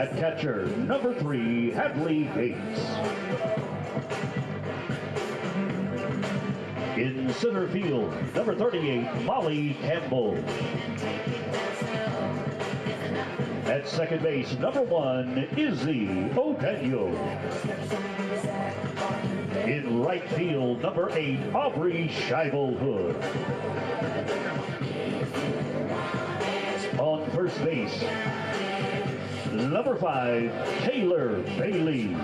At catcher, number 3, Hadley Gates. In center field, number 38, Molly Campbell. At second base, number 1, Izzy O'Daniel. In right field, number 8, Aubrey Scheibel-Hood. On first base, number 5, Taylor Bailey.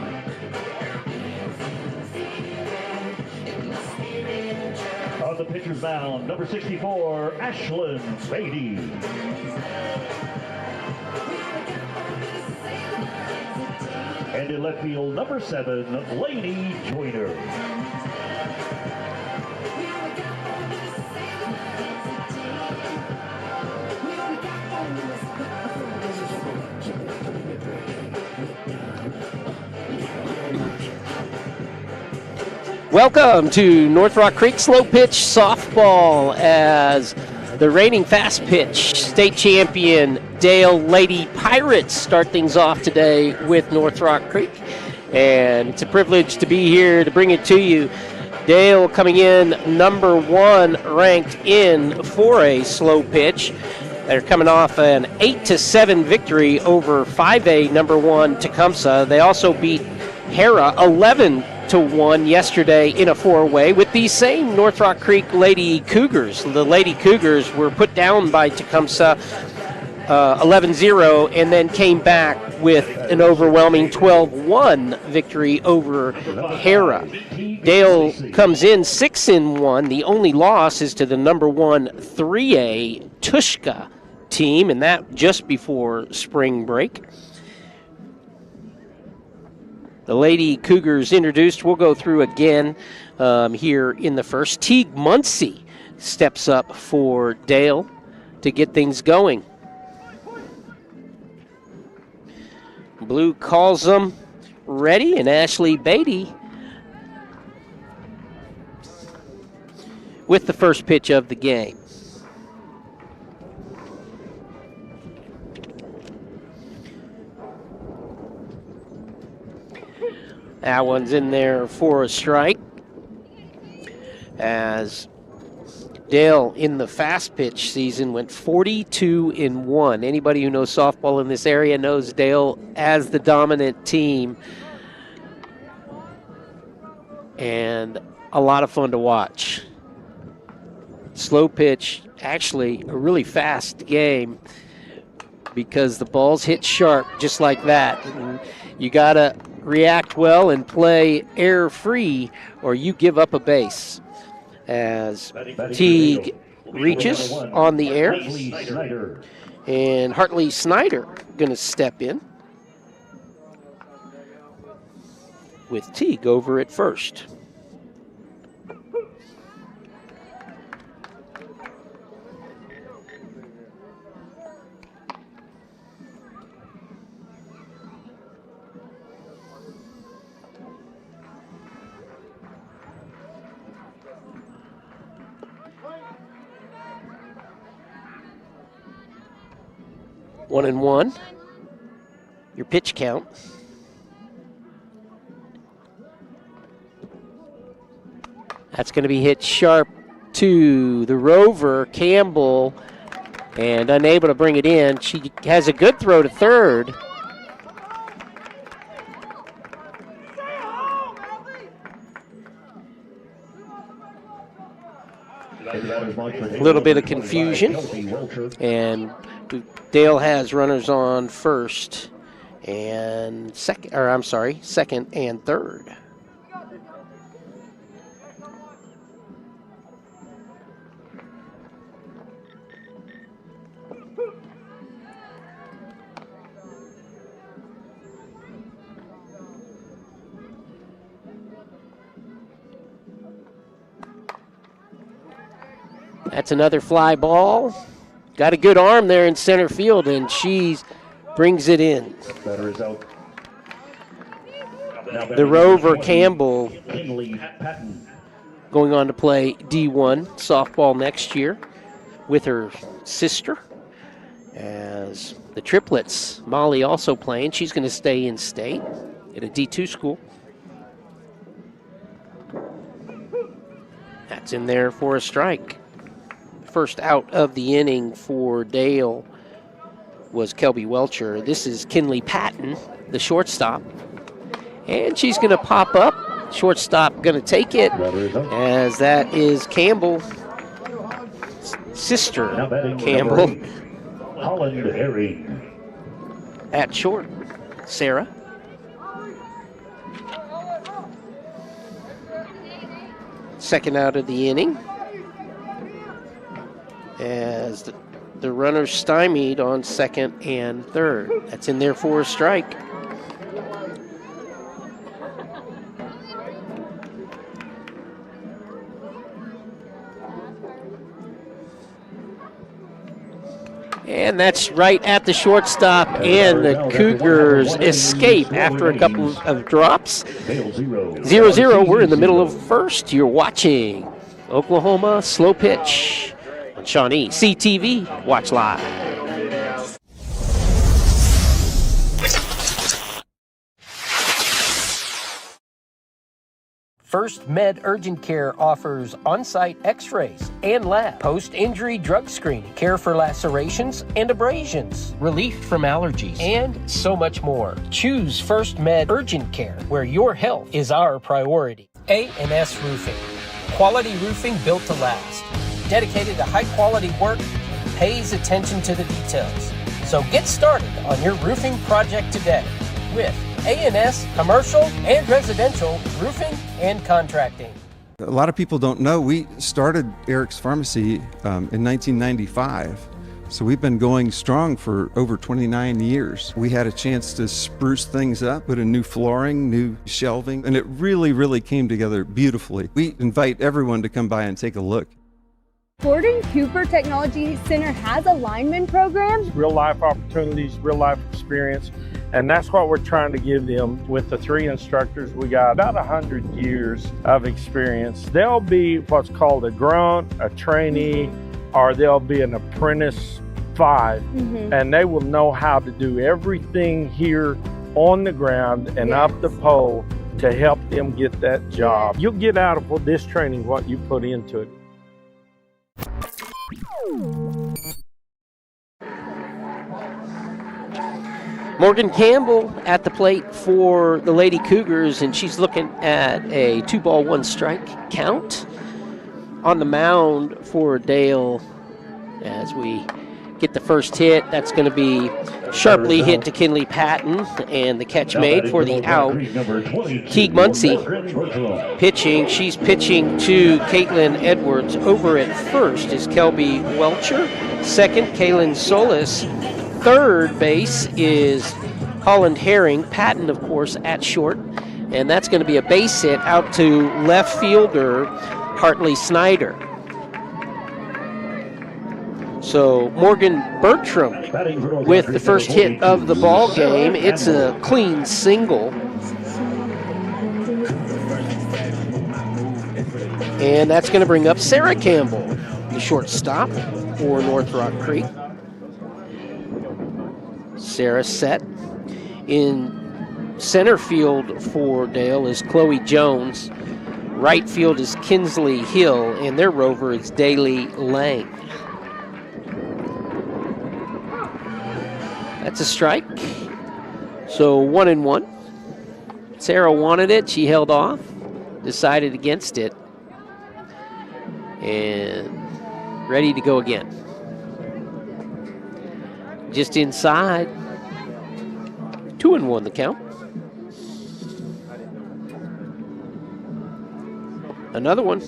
On the pitcher's mound, number 64, Ashlyn Beatty. And in left field, number 7, Lainey Joyner. Welcome to North Rock Creek Slow Pitch Softball as the reigning fast pitch state champion Dale Lady Pirates start things off today with North Rock Creek. And it's a privilege to be here to bring it to you. Dale coming in number 1 ranked in 4A slow pitch. They're coming off an 8-7 victory over 5A number 1 Tecumseh. They also beat Hera 11-1 yesterday in a 4-way with these same North Rock Creek Lady Cougars. The Lady Cougars were put down by Tecumseh 11-0 and then came back with an overwhelming 12-1 victory over Hera. Dale comes in 6-1. The only loss is to the number 1 3A Tushka team, and that just before spring break. The Lady Cougars introduced, we'll go through again here in the first. Teague Muncie steps up for Dale to get things going. Blue calls them ready, and Ashley Beatty with the first pitch of the game. That one's in there for a strike. As Dale in the fast pitch season went 42-1. Anybody who knows softball in this area knows Dale as the dominant team. And a lot of fun to watch. Slow pitch, actually a really fast game because the balls hit sharp just like that. And you got to react well and play air-free or you give up a base. As Teague reaches on the air, and Hartley Snyder going to step in with Teague over at first. One and one. Your pitch count. That's going to be hit sharp to the rover, Campbell, and unable to bring it in. She has a good throw to third. A little bit of confusion, and Dale has runners on first and second and third. That's another fly ball. Got a good arm there in center field, and she brings it in. The rover, Campbell, going on to play D1 softball next year with her sister, as The triplets, Molly also playing. She's going to stay in state at a D2 school. That's in there for a strike. First out of the inning for Dale was Kelby Welcher. This is Kinley Patton, the shortstop. And she's going to pop up. Shortstop going to take it, as that is Campbell, sister Campbell. Holland Herring. At short, Sarah. Second out of the inning, as the runner's stymied on second and third. That's in there for a strike. And that's right at the shortstop, and the Cougars escape after a couple of drops. 0-0, we're in the middle of first. You're watching Oklahoma slow pitch on ShawneeCTV. Watch live. First Med Urgent Care offers on-site x-rays and lab, post-injury drug screening, care for lacerations and abrasions, relief from allergies, and so much more. Choose First Med Urgent Care, where your health is our priority. A&S Roofing. Quality roofing built to last. Dedicated to high-quality work, pays attention to the details. So get started on your roofing project today with A&S Commercial and Residential Roofing and Contracting. A lot of people don't know we started Eric's Pharmacy in 1995, so we've been going strong for over 29 years. We had a chance to spruce things up, put in new flooring, new shelving, and it really came together beautifully. We invite everyone to come by and take a look. Gordon Cooper Technology Center has a lineman program. Real life opportunities, real life experience, and that's what we're trying to give them with the 3 instructors. We got about 100 years of experience. They'll be what's called a grunt, a trainee, or they'll be an apprentice 5, and they will know how to do everything here on the ground and up the pole to help them get that job. You'll get out of this training what you put into it. Morgan Campbell at the plate for the Lady Cougars, and she's looking at a 2-ball, 1-strike count. On the mound for Dale as we get the first hit. That's going to be sharply hit to Kinley Patton, and the catch made for the out. Teague Muncie pitching. She's pitching to Caitlin Edwards. Over at first is Kelby Welcher. Second, Kaylin Solis. Third base is Holland Herring. Patton, of course, at short. And that's going to be a base hit out to left fielder Hartley Snyder. So Morgan Bertram with the first hit of the ball game. It's a clean single. And that's going to bring up Sarah Campbell, the shortstop for North Rock Creek. Sarah set. In center field for Dale is Chloe Jones. Right field is Kinsley Hill, and their rover is Daly Lang. That's a strike. So 1-1. Sarah wanted it. She held off, decided against it, and ready to go again. Just inside. 2-1 the count. Another one.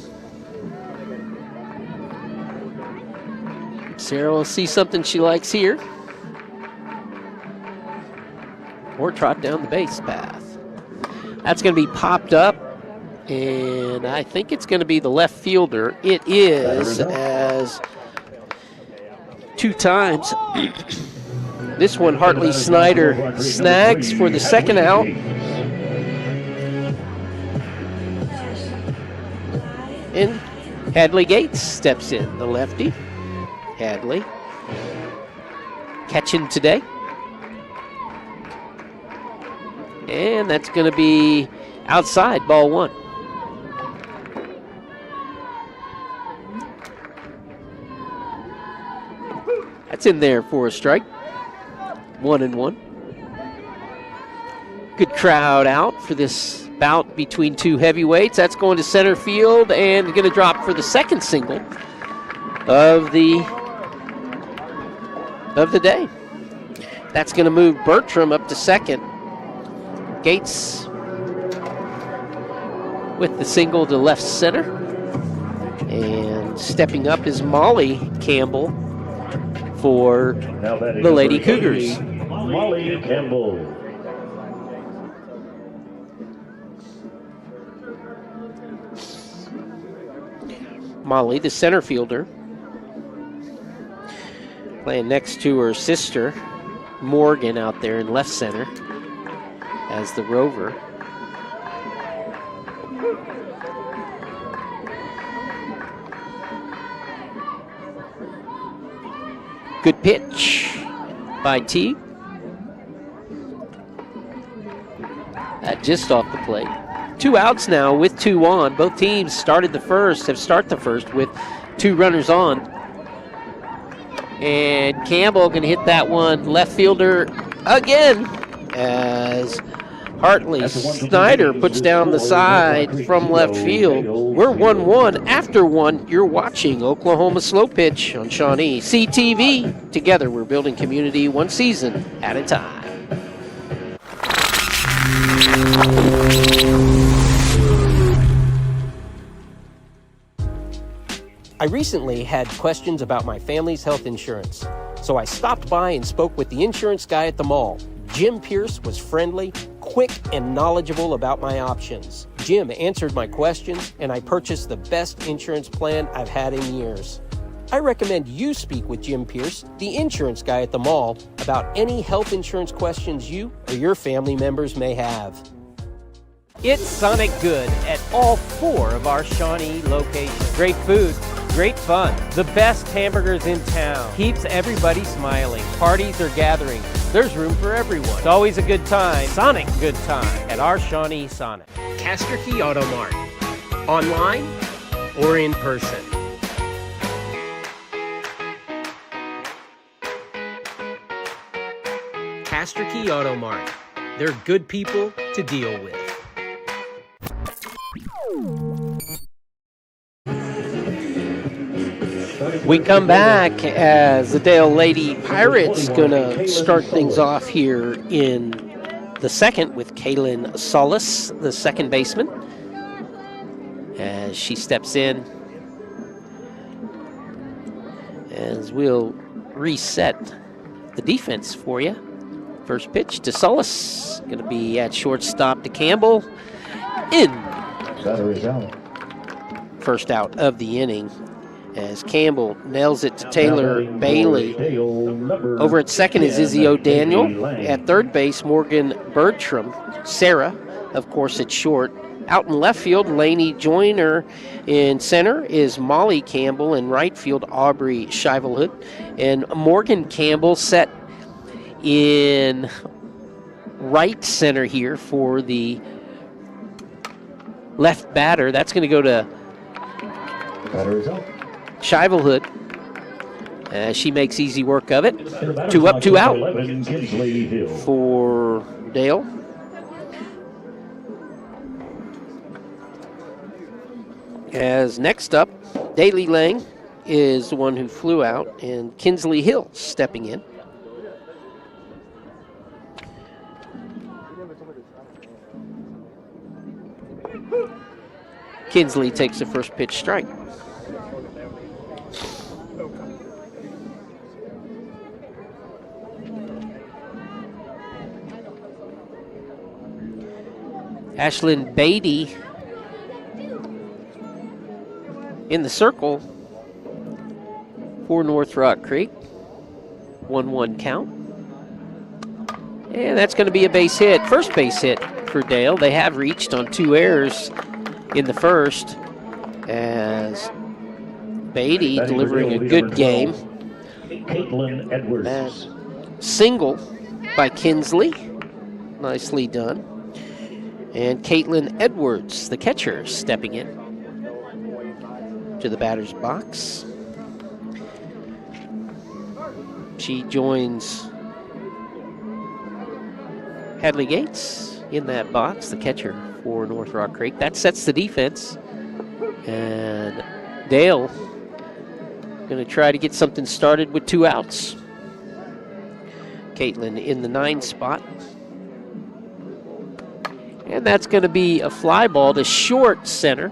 Sarah will see something she likes here. Or trot down the base path. That's going to be popped up, and I think it's going to be the left fielder. It is, as 2 times. This one, Hartley Snyder snags for the second out. And Hadley Gates steps in, the lefty. Hadley catching today. And that's going to be outside, ball 1. That's in there for a strike. 1-1. Good crowd out for this bout between two heavyweights. That's going to center field and going to drop for the second single of the day. That's going to move Bertram up to second. Gates with the single to left center. And stepping up is Molly Campbell for the Lady Cougars. Molly Campbell. Molly, the center fielder, playing next to her sister, Morgan, out there in left center as the rover. Good pitch by T. Just off the plate. 2 outs now with 2 on. Both teams have started the first with 2 runners on. And Campbell going to hit that one left fielder again as Hartley Snyder puts down the side from left field. We're 1-1 after 1. You're watching Oklahoma Slow Pitch on ShawneeCTV. Together we're building community one season at a time. I recently had questions about my family's health insurance, so I stopped by and spoke with the insurance guy at the mall. Jim Pierce was friendly, quick, and knowledgeable about my options. Jim answered my questions, and I purchased the best insurance plan I've had in years. I recommend you speak with Jim Pierce, the insurance guy at the mall, about any health insurance questions you or your family members may have. It's Sonic Good at all 4 of our Shawnee locations. Great food, great fun, the best hamburgers in town. Keeps everybody smiling. Parties or gatherings, there's room for everyone. It's always a good time, Sonic good time, at our Shawnee Sonic. Castor Key Auto Mart, online or in person. Castor Key Auto Mart, they're good people to deal with. We come back as the Dale Lady Pirates gonna start things off here in the second with Kaylin Solis, the second baseman, as she steps in. As we'll reset the defense for you. First pitch to Solis, gonna be at shortstop to Campbell. In. First out of the inning, as Campbell nails it to Taylor Bailey. Over at second is Izzy O'Daniel. At third base, Morgan Bertram. Sarah, of course, at short. Out in left field, Lainey Joyner. In center is Molly Campbell. In right field, Aubrey Shivelhood. And Morgan Campbell set in right center here for the left batter. That's going to go to Shivelhood. She makes easy work of it. 2 up, 2 out for Dale. As next up, Daly Lang is the one who flew out, and Kinsley Hill stepping in. Kinsley takes the first pitch strike. Ashlyn Beatty in the circle for North Rock Creek. 1-1 count. And that's going to be a base hit, first base hit for Dale. They have reached on 2 errors in the first, as Beatty delivering a good game. Caitlin Edwards. Single by Kinsley. Nicely done. And Caitlin Edwards, the catcher, stepping in to the batter's box. She joins Hadley Gates in that box, the catcher for North Rock Creek. That sets the defense. And Dale going to try to get something started with 2 outs. Caitlin in the 9 spot. And that's going to be a fly ball to short center.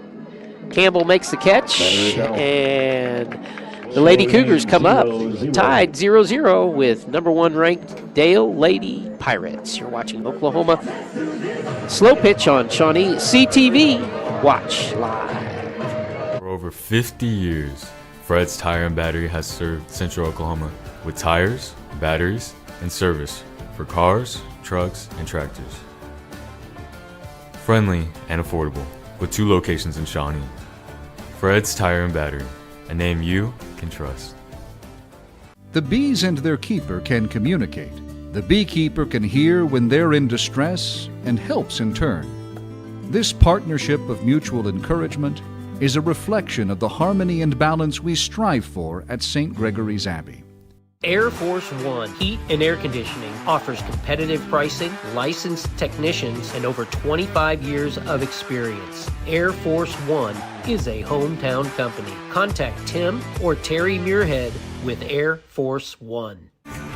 Campbell makes the catch, and the Lady Cougars come up, tied 0-0 with number 1 ranked Dale Lady Pirates. You're watching Oklahoma Slow Pitch on ShawneeCTV. Watch live. For over 50 years, Fred's Tire and Battery has served Central Oklahoma with tires, batteries, and service for cars, trucks, and tractors. Friendly and affordable, with 2 locations in Shawnee. Fred's Tire and Battery, a name you can trust. The bees and their keeper can communicate. The beekeeper can hear when they're in distress and helps in turn. This partnership of mutual encouragement is a reflection of the harmony and balance we strive for at St. Gregory's Abbey. Air Force One Heat and Air Conditioning offers competitive pricing, licensed technicians, and over 25 years of experience. Air Force One is a hometown company. Contact Tim or Terry Muirhead with Air Force One.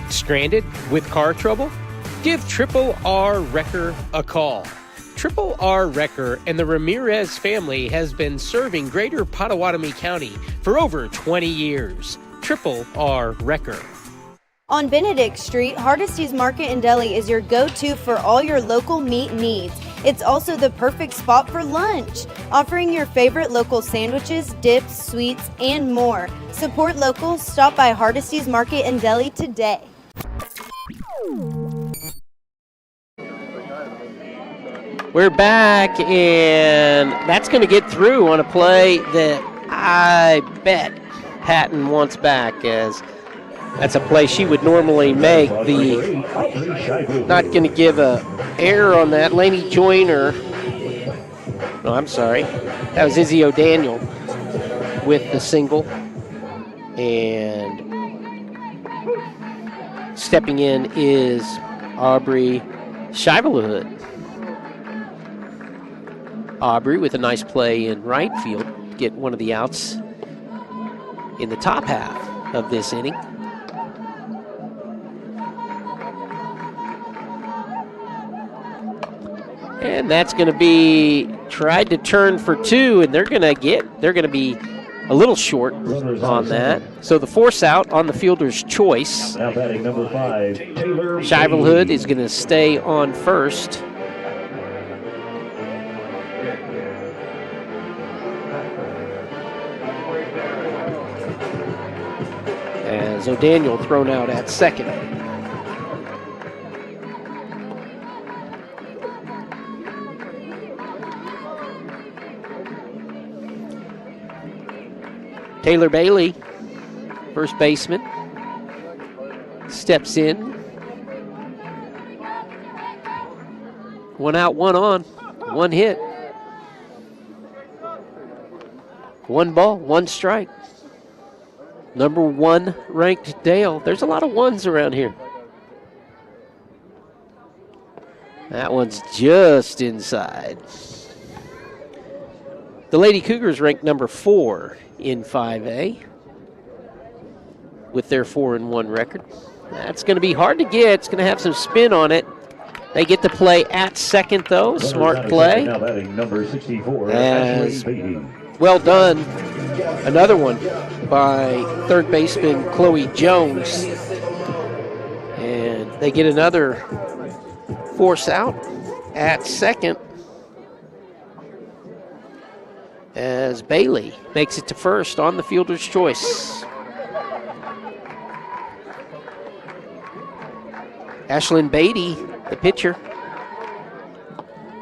Stranded with car trouble? Give Triple R Wrecker a call. Triple R Wrecker and the Ramirez family has been serving Greater Pottawatomie County for over 20 years. Triple R Wrecker. On Benedict Street, Hardesty's Market and Deli is your go-to for all your local meat needs. It's also the perfect spot for lunch, offering your favorite local sandwiches, dips, sweets, and more. Support local. Stop by Hardesty's Market and Deli today. We're back, and that's going to get through on a play that I bet Patton wants back, as that's a play she would normally make. Not going to give a error on that. Laney Joyner. No, I'm sorry. That was Izzy O'Daniel with the single. And stepping in is Aubrey Shivelhood. Aubrey with a nice play in right field. Get one of the outs in the top half of this inning. And that's going to be tried to turn for 2, and they're going to be a little short on that. So the force out on the fielder's choice. Now batting number 5, Taylor Shivelhood is going to stay on first. As O'Daniel thrown out at second. Taylor Bailey, first baseman, steps in. 1 out, 1 on, 1 hit. 1 ball, 1 strike. Number 1 ranked Dale. There's a lot of 1s around here. That one's just inside. The Lady Cougars ranked number 4 in 5A with their 4-1 record. That's going to be hard to get. It's going to have some spin on it. They get to play at second, though. Smart play. Now batting number 64, As Ashley. well done. Another one by third baseman Chloe Jones. And they get another force out at second, as Bailey makes it to first on the fielder's choice. Ashlyn Beatty, the pitcher,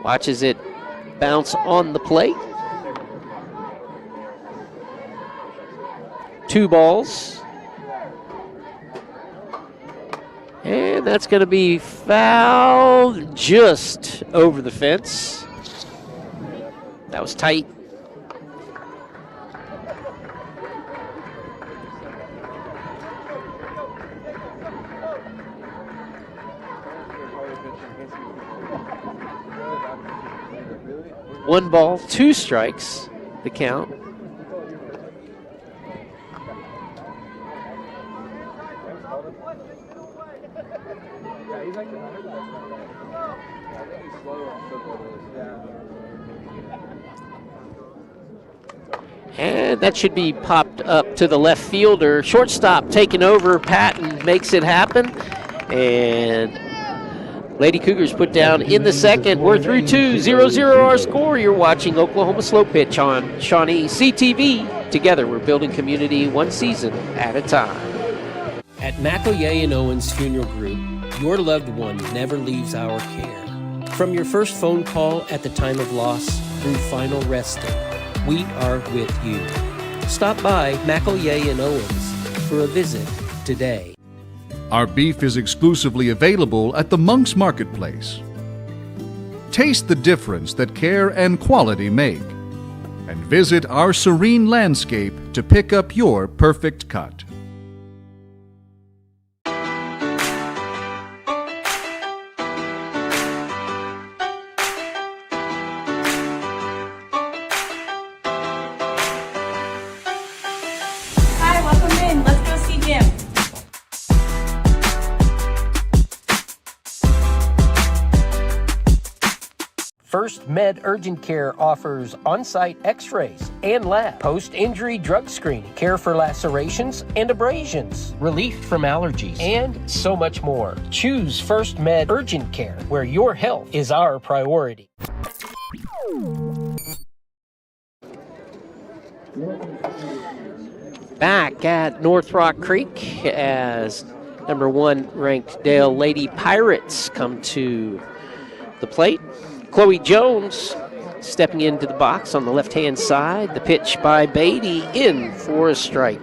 watches it bounce on the plate. 2 balls. And that's going to be fouled just over the fence. That was tight. One ball, 2 strikes, the count. And that should be popped up to the left fielder. Shortstop taking over. Patton makes it happen. And Lady Cougars put down in the second. We're through 2, 0-0 our score. You're watching Oklahoma Slow Pitch on ShawneeCTV. Together we're building community one season at a time. At McElroy and Owens Funeral Group, your loved one never leaves our care. From your first phone call at the time of loss through final resting, we are with you. Stop by McElroy and Owens for a visit today. Our beef is exclusively available at the Monk's Marketplace. Taste the difference that care and quality make, and visit our serene landscape to pick up your perfect cut. Hi, welcome in. Let's go see Jim. First Med Urgent Care offers on-site x-rays and lab, post-injury drug screening, care for lacerations and abrasions, relief from allergies, and so much more. Choose First Med Urgent Care, where your health is our priority. Back at North Rock Creek as number 1 ranked Dale Lady Pirates come to the plate. Chloe Jones stepping into the box on the left-hand side. The pitch by Beatty in for a strike.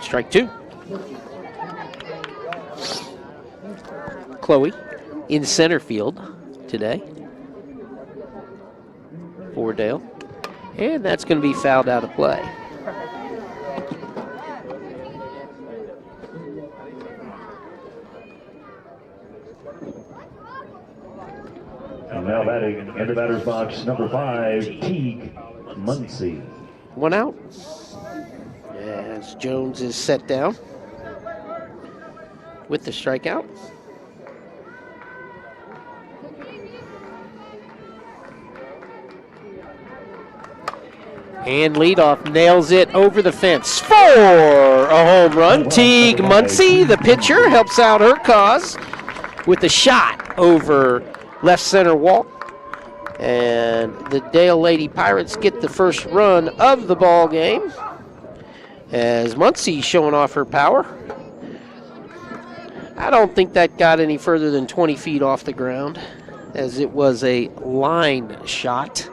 Strike 2. Chloe in center field today for Dale. And that's going to be fouled out of play. And now batting in the batter's box, number 5, Teague Muncie. 1 out. As Jones is set down with the strikeout. And leadoff nails it over the fence for a home run. Teague Muncie, the pitcher, helps out her cause with a shot over left center wall. And the Dale Lady Pirates get the first run of the ball game as Muncie showing off her power. I don't think that got any further than 20 feet off the ground, as it was a line shot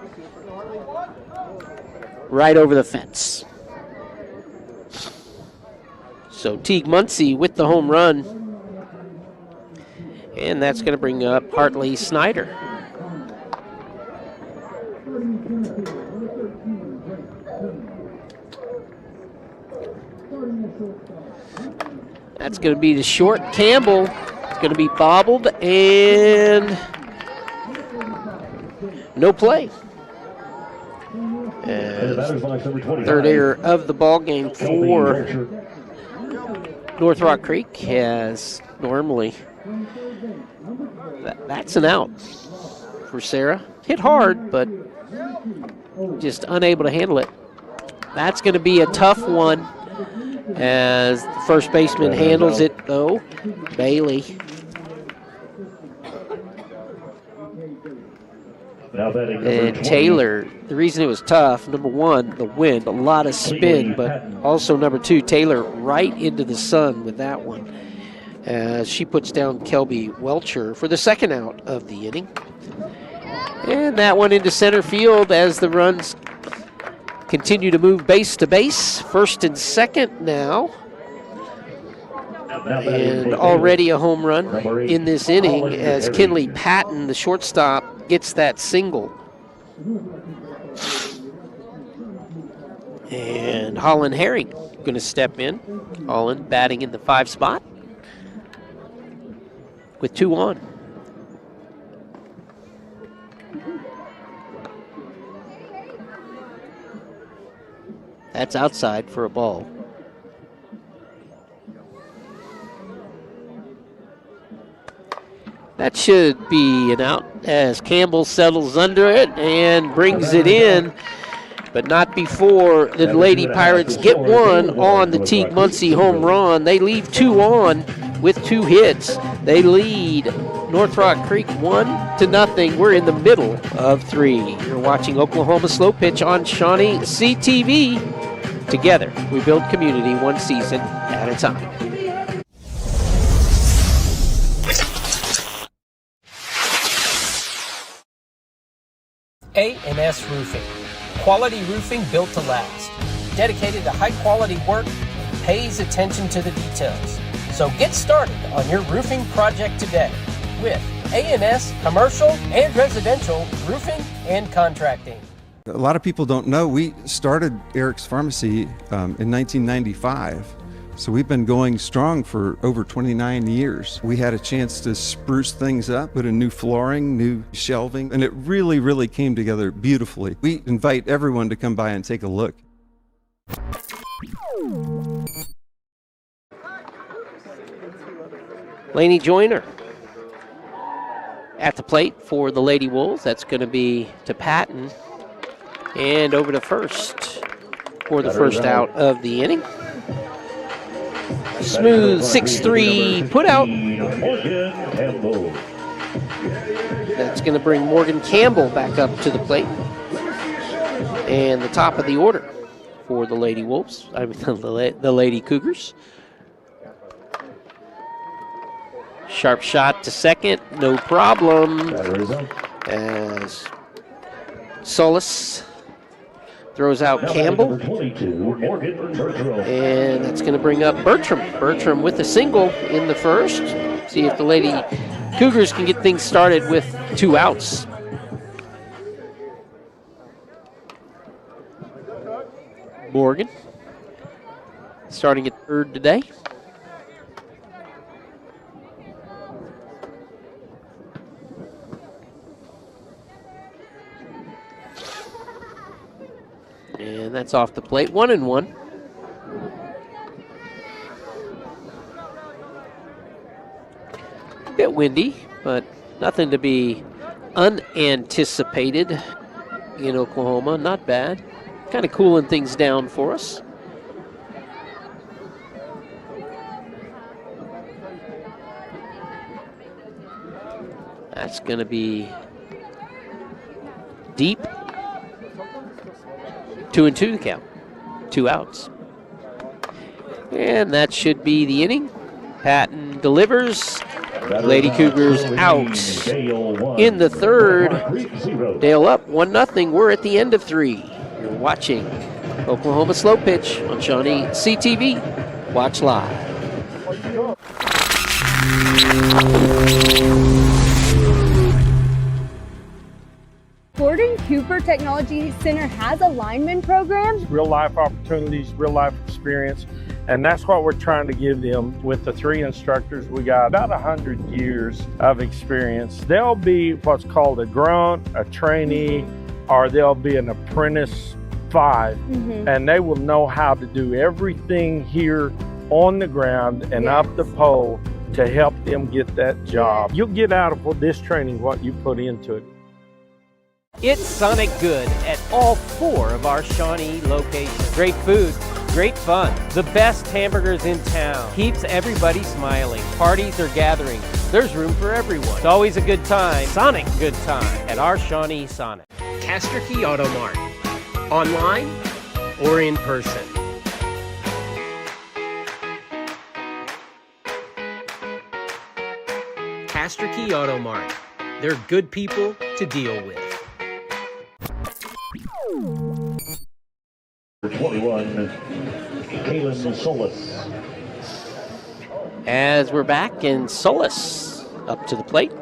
right over the fence. So Teague Muncie with the home run. And that's going to bring up Hartley Snyder. That's going to be the short. Campbell. It's going to be bobbled and no play. Third error of the ball game for North Rock Creek, as normally that's an out for Sarah. Hit hard, but just unable to handle it. That's going to be a tough one as the first baseman handles it, though. Bailey. And Taylor, the reason it was tough, number 1, the wind, a lot of spin, but also number 2, Taylor right into the sun with that one. As she puts down Kelby Welcher for the second out of the inning. And that one into center field as the runs continue to move base to base. First and second now. And already a home run in this inning as Kinley Patton, the shortstop, gets that single. And Holland Herring going to step in. Holland batting in the 5 spot with 2 on. That's outside for a ball. That should be an out as Campbell settles under it and brings it in, but not before the Lady Pirates get one on the Teague Muncie home run. They leave 2 on with 2 hits. They lead North Rock Creek 1-0. We're in the middle of 3. You're watching Oklahoma Slow Pitch on ShawneeCTV. Together, we build community one season at a time. A&S Roofing. Quality roofing built to last. Dedicated to high-quality work, pays attention to the details. So get started on your roofing project today with A&S Commercial and Residential Roofing and Contracting. A lot of people don't know we started Eric's Pharmacy in 1995. So we've been going strong for over 29 years. We had a chance to spruce things up, put in new flooring, new shelving, and it really, really came together beautifully. We invite everyone to come by and take a look. Laney Joyner at the plate for the Lady Wolves. That's going to be to Patton. And over to first for the first out of the inning. Smooth 6-3 put out. That's going to bring Morgan Campbell back up to the plate. And the top of the order for the Lady Wolves, the Lady Cougars. Sharp shot to second, no problem. As Solis throws out Campbell. And that's going to bring up Bertram. Bertram with a single in the first. See if the Lady Cougars can get things started with 2 outs. Morgan starting at third today. And that's off the plate, 1-1. Bit windy, but nothing to be unanticipated in Oklahoma. Not bad. Kind of cooling things down for us. That's going to be deep. 2-2 the count. 2 outs. And that should be the inning. Patton delivers. Lady Cougars out in the third. Dale up 1-0. We're at the end of 3. You're watching Oklahoma Slow Pitch on ShawneeCTV. Watch live. Gordon Cooper Technology Center has a lineman program. Real life opportunities, real life experience, and that's what we're trying to give them with the 3 instructors. We got about 100 years of experience. They'll be what's called a grunt, a trainee, or they'll be an apprentice 5, and they will know how to do everything here on the ground and up the pole to help them get that job. You'll get out of this training what you put into it. It's Sonic Good at all 4 of our Shawnee locations. Great food, great fun, the best hamburgers in town. Keeps everybody smiling. Parties or gatherings, there's room for everyone. It's always a good time, Sonic good time, at our Shawnee Sonic. Castor Key Auto Mart, online or in person. Castor Key Auto Mart, they're good people to deal with. 21, Kaylin Solis. As we're back, and Solis up to the plate.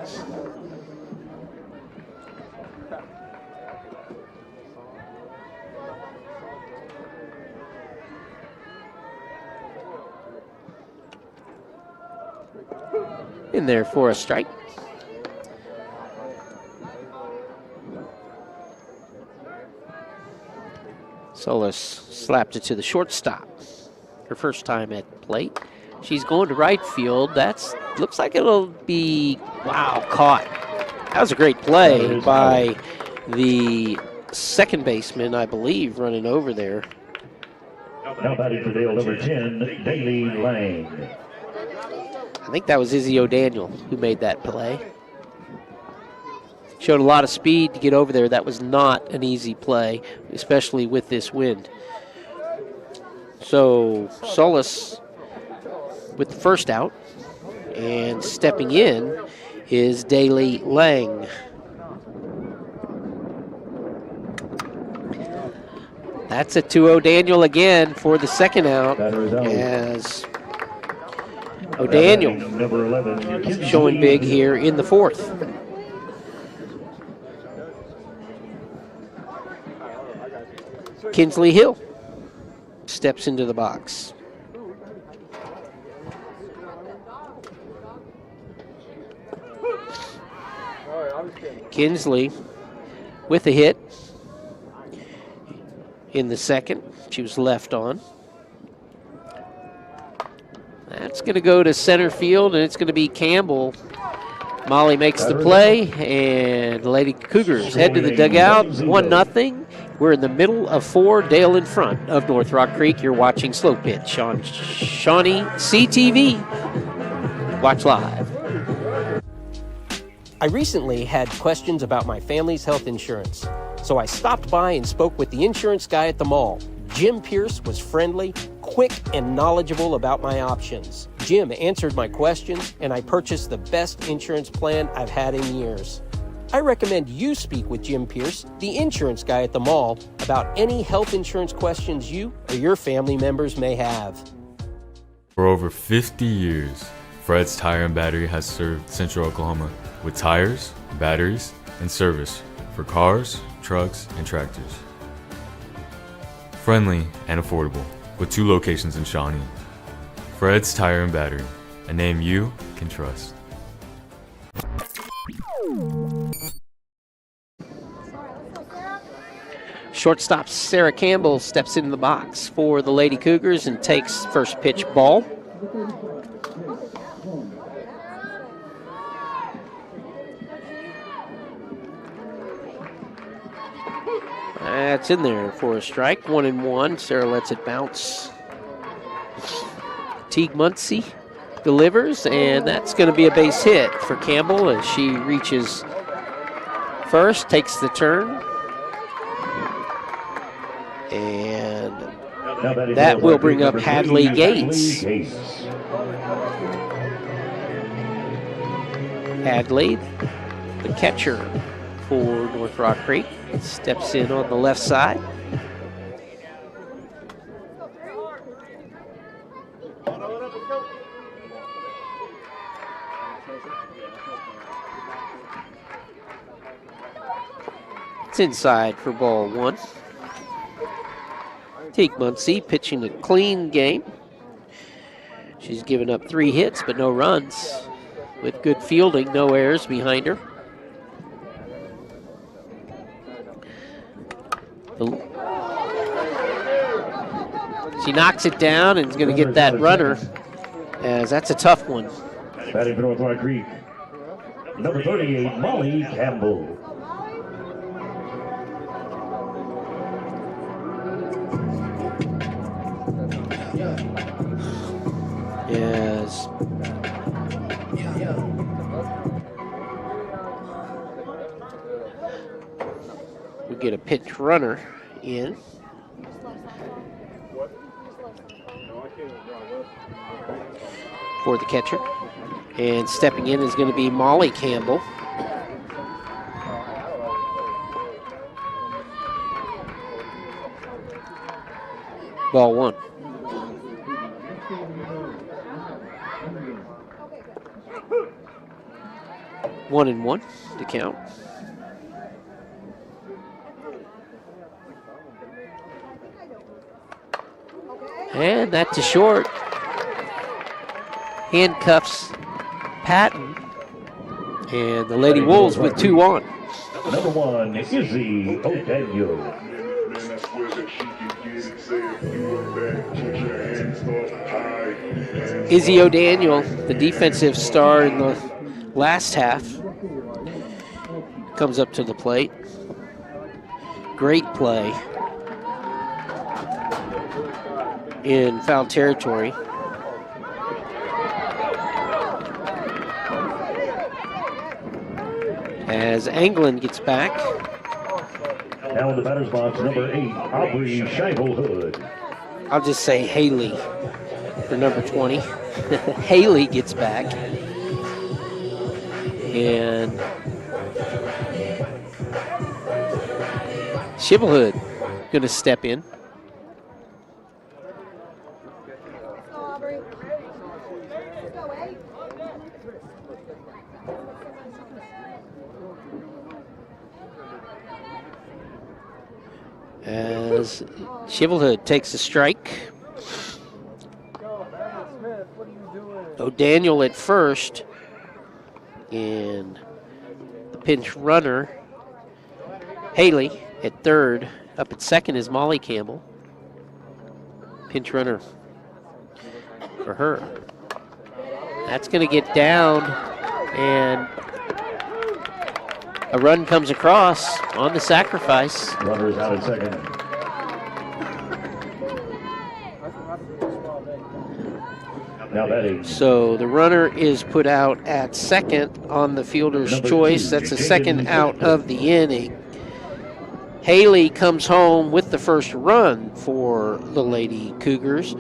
In there for a strike. Solis slapped it to the shortstop. Her first time at the plate. She's going to right field. Looks like it'll be, wow, caught. That was a great play by the second baseman, I believe, running over there. Now batting for Dale, number 10, Daly Lang. I think that was Izzy O'Daniel who made that play. Showed a lot of speed to get over there. That was not an easy play, especially with this wind. So Solis with the first out, and stepping in is Daly Lang. That's a 2-0 Daniel again for the second out, as O'Daniel number 11, showing big here in the fourth. Kinsley Hill steps into the box. Kinsley with a hit in the second. She was left on. That's going to go to center field, and it's going to be Campbell. Molly makes the play, and the Lady Cougars head to the dugout, 1-0. We're in the middle of 4, Dale in front of North Rock Creek. You're watching Slow Pitch on ShawneeCTV. Watch live. I recently had questions about my family's health insurance, so I stopped by and spoke with the insurance guy at the mall. Jim Pierce was friendly, quick, and knowledgeable about my options. Jim answered my questions, and I purchased the best insurance plan I've had in years. I recommend you speak with Jim Pierce, the insurance guy at the mall, about any health insurance questions you or your family members may have. For over 50 years, Fred's Tire and Battery has served Central Oklahoma with tires, batteries, and service for cars, trucks, and tractors. Friendly and affordable, with 2 locations in Shawnee. Fred's Tire and Battery, a name you can trust. Shortstop Sarah Campbell steps into the box for the Lady Cougars and takes first pitch ball. That's in there for a strike. 1-1. Sarah lets it bounce. Teague Muncie delivers, and that's going to be a base hit for Campbell as she reaches first, takes the turn, and that will bring up Hadley Gates. Hadley, the catcher for North Rock Creek, steps in on the left side. It's inside for ball 1. Teague Muncie pitching a clean game. She's given up 3 hits, but no runs. With good fielding, no errors behind her. She knocks it down and is going to get that runner, as that's a tough one. Batting for North Rock Creek, number 38, Molly Campbell. Yes. We get a pitch runner in. For the catcher. And stepping in is going to be Molly Campbell. Ball 1. 1-1 to count. And that to short. Handcuffs Patton. And the Lady Wolves with 2 on. Number 1, Izzy O'Daniel. Izzy O'Daniel, the defensive star in the last half, comes up to the plate. Great play in foul territory. As Anglin gets back. Now in the batter's box, number 8, Aubrey Scheibelhood. I'll just say Haley for number 20. Haley gets back. And Scheibelhood going to step in. As Scheibelhood takes a strike. O'Daniel at first. And the pinch runner, Haley, at third. Up at second is Molly Campbell. Pinch runner for her. That's going to get down, and a run comes across on the sacrifice. Runner's out at second. Now batting. So the runner is put out at second on the fielder's Number choice. 2, That's the Jaden second out Clifton. of the inning. Haley comes home with the first run for the Lady Cougars.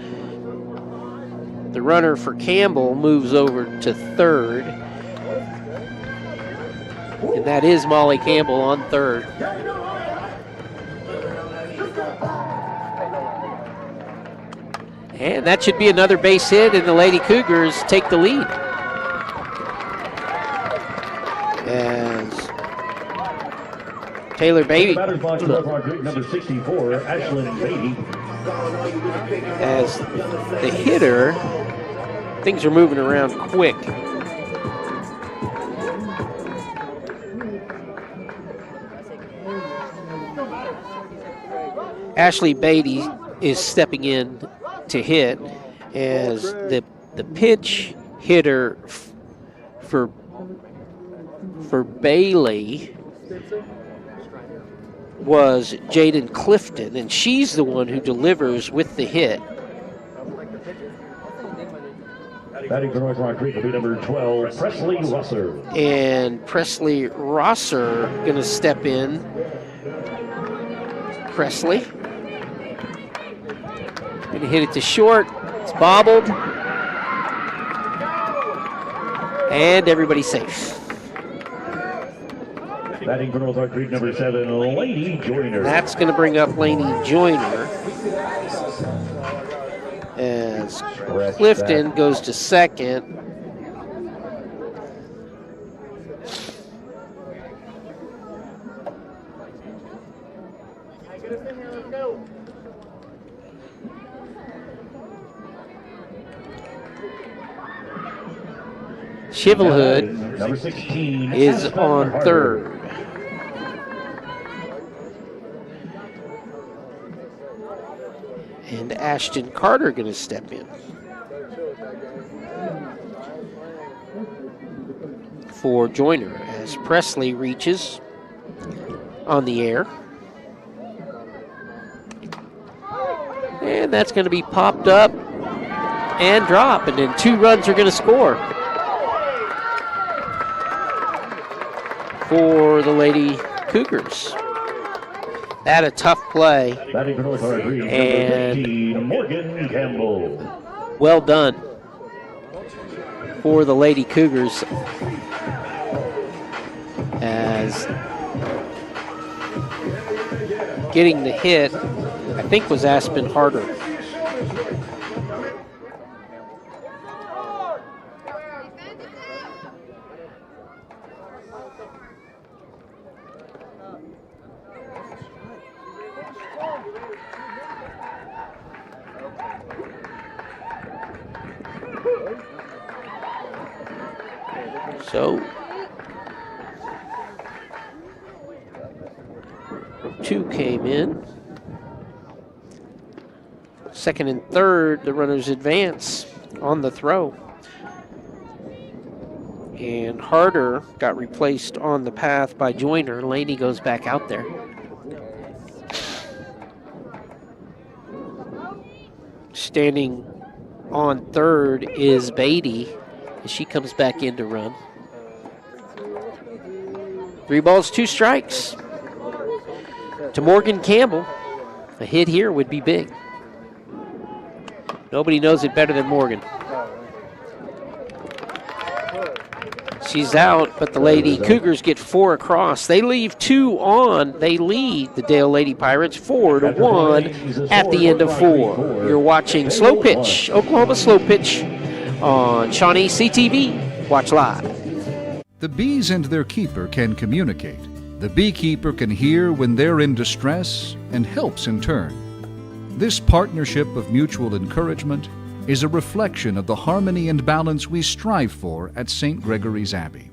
The runner for Campbell moves over to third. And that is Molly Campbell on third. And that should be another base hit, and the Lady Cougars take the lead. As Taylor Beatty, Batter's box, number 64, Ashlyn Beatty. as the hitter, things are moving around quick. Ashley Beatty is stepping in to hit, as the pitch hitter for Bailey was Jaden Clifton, and she's the one who delivers with the hit. Batting for North Rock Creek will be number 12, Presley Rosser. And Presley Rosser going to step in. Presley going to hit it to short. It's bobbled. And everybody's safe. Batting for North Rock Creek, number 7, Lainey Joyner. That's going to bring up Lainey Joyner. As Clifton goes to second. Scheibelhood number 16 is Aspen on Harder. third. And Ashton Carter going to step in for Joyner as Presley reaches on the air. And that's going to be popped up and drop, and then 2 runs are going to score for the Lady Cougars. That a tough play. Batting for North Rock Creek, number And 15, Morgan Campbell. well done for the Lady Cougars, as getting the hit, I think, was Aspen Harder. So, 2 came in. Second and third, the runners advance on the throw. And Harder got replaced on the path by Joyner. Laney goes back out there. Standing on third is Beatty as she comes back in to run. 3 balls, 2 strikes. To Morgan Campbell, a hit here would be big. Nobody knows it better than Morgan. She's out, but the Lady Cougars get 4 across. They leave 2 on. They lead the Dale Lady Pirates 4-1 at the end of 4. You're watching Slow Pitch, Oklahoma Slow Pitch on ShawneeCTV. Watch live. The bees and their keeper can communicate. The beekeeper can hear when they're in distress and helps in turn. This partnership of mutual encouragement is a reflection of the harmony and balance we strive for at St. Gregory's Abbey.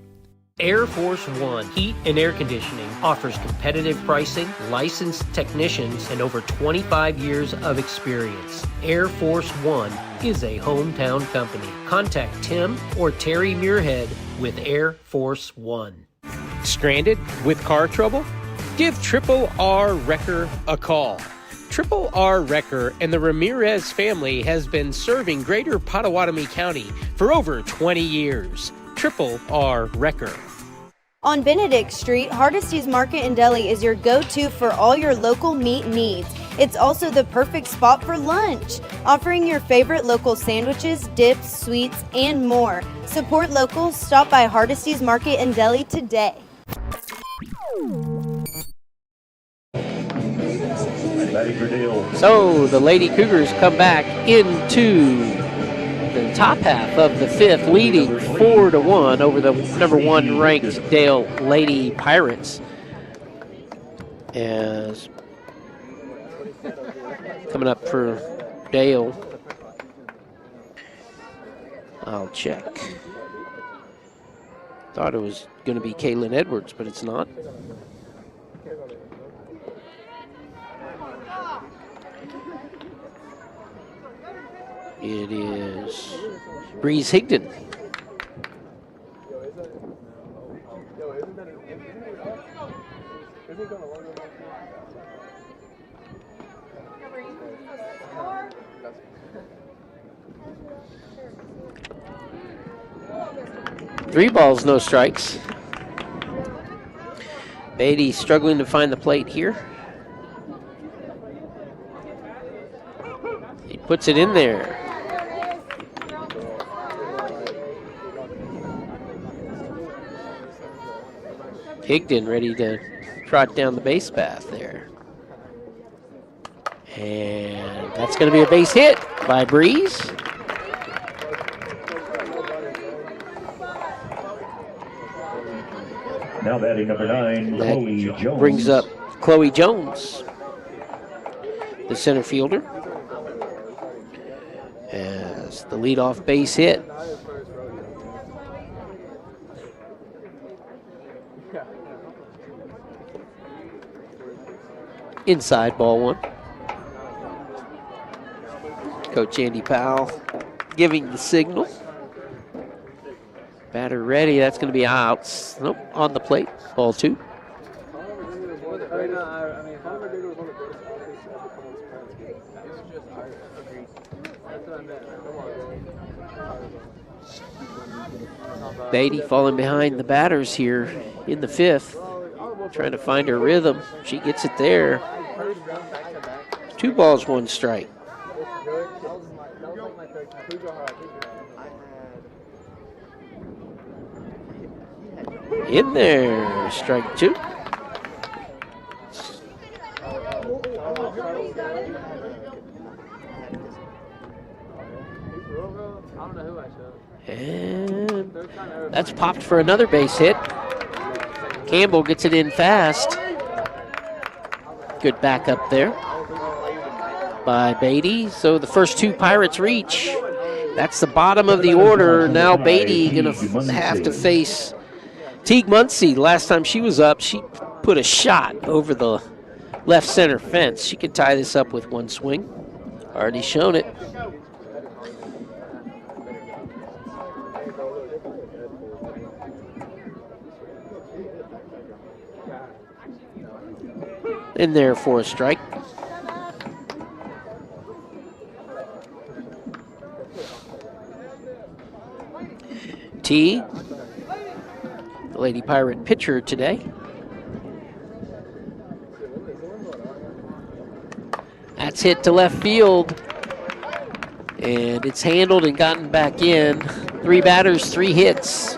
Air Force One Heat and Air Conditioning offers competitive pricing, licensed technicians, and over 25 years of experience. Air Force One is a hometown company. Contact Tim or Terry Muirhead with Air Force One. Stranded with car trouble? Give Triple R Wrecker a call. Triple R Wrecker and the Ramirez family has been serving Greater Pottawatomie County for over 20 years. Triple R Wrecker. On Benedict Street, Hardesty's Market and Deli is your go-to for all your local meat needs. It's also the perfect spot for lunch, offering your favorite local sandwiches, dips, sweets, and more. Support locals. Stop by Hardesty's Market and Deli today. So the Lady Cougars come back into the top half of the 5th, leading 4-1 over the number 1 ranked Dale Lady Pirates. As coming up for Dale, I'll check. Thought it was going to be Kaylin Edwards, but it's not. It is Breeze Higdon. Three balls, no strikes. Beatty struggling to find the plate here. He puts it in there. Higdon ready to trot down the base path there. And that's going to be a base hit by Breeze. Now batting number 9, Chloe Jones. Brings up Chloe Jones, the center fielder, as the leadoff base hit. Inside, ball 1. Coach Andy Powell giving the signal. Batter ready, that's going to be outs. Nope, on the plate, ball 2. Beatty falling behind the batters here in the 5th. Trying to find her rhythm. She gets it there. 2 balls, 1 strike. In there, strike 2. And that's popped for another base hit. Campbell gets it in fast. Good backup there by Beatty. So the first 2 Pirates reach. That's the bottom of the order. Now Beatty going to have to face Teague Muncie. Last time she was up, she put a shot over the left center fence. She could tie this up with one swing. Already shown it. In there for a strike. T, the Lady Pirate pitcher today. That's hit to left field. And it's handled and gotten back in. 3 batters, 3 hits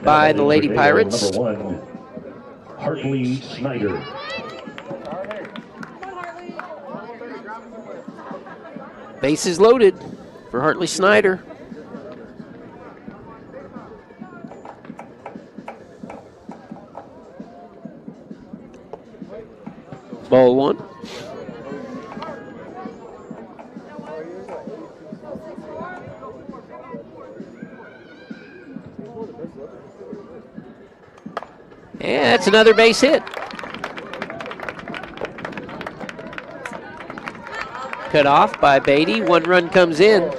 by the Lady Pirates. Number 1, Hartley Snyder. Bases loaded for Hartley Snyder. Ball 1. And that's another base hit. Cut off by Beatty. 1 run comes in.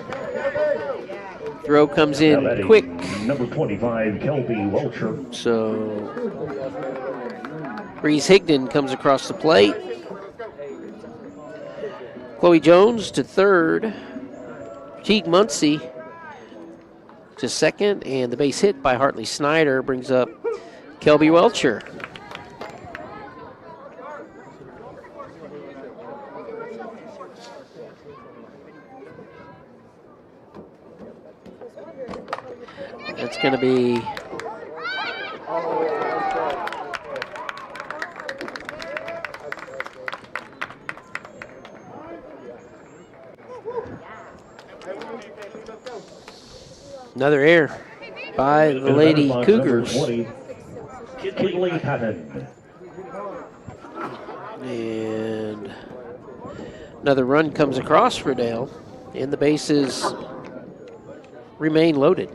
Throw comes in quick. Number 25, Kelby Welcher. So Reese Higdon comes across the plate. Chloe Jones to third. Teague Muncie to second. And the base hit by Hartley Snyder brings up Kelby Welcher. That's going to be another error by the Lady Cougars. And another run comes across for Dale, and the bases remain loaded.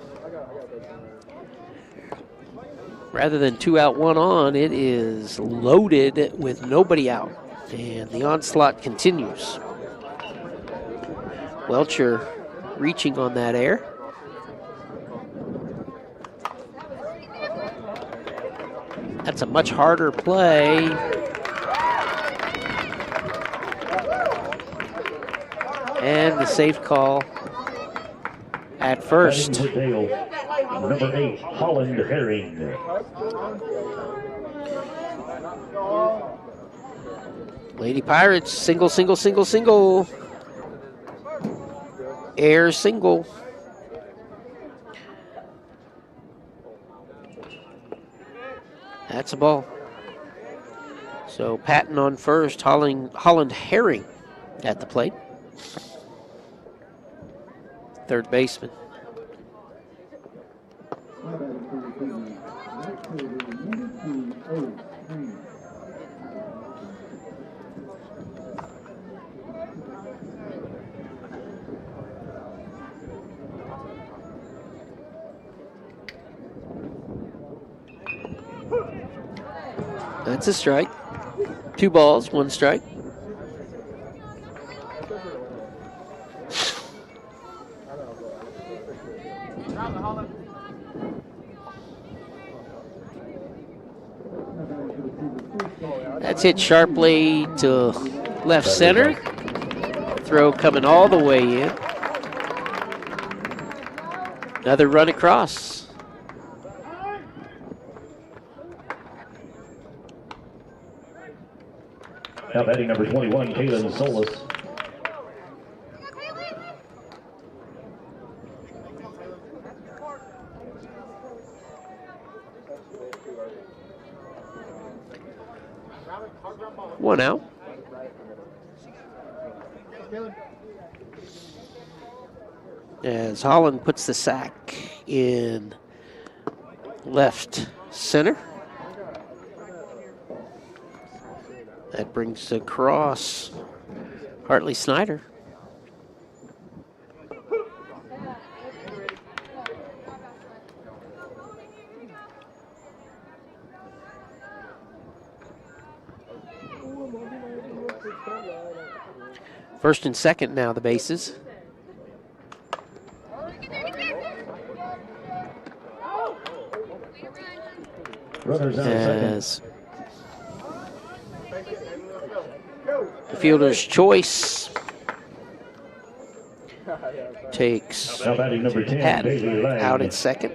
Rather than 2 out, 1 on, it is loaded with nobody out, and the onslaught continues. Welcher reaching on that air. That's a much harder play. And the safe call at first. Number 8, Holland Herring. Lady Pirates, single, single, single, single. Air single. That's a ball. So Patton on first, Holland Herring at the plate. Third baseman. That's a strike. 2 balls, 1 strike. That's hit sharply to left center. Throw coming all the way in. Another run across. Now batting number 21, Kaylin Solis. One out. As Holland puts the sack in left center. That brings across Hartley Snyder. First and second now, the bases. Runners out at second. As the fielder's choice takes Now batting number 10, Patton Bailey Lang. out at second.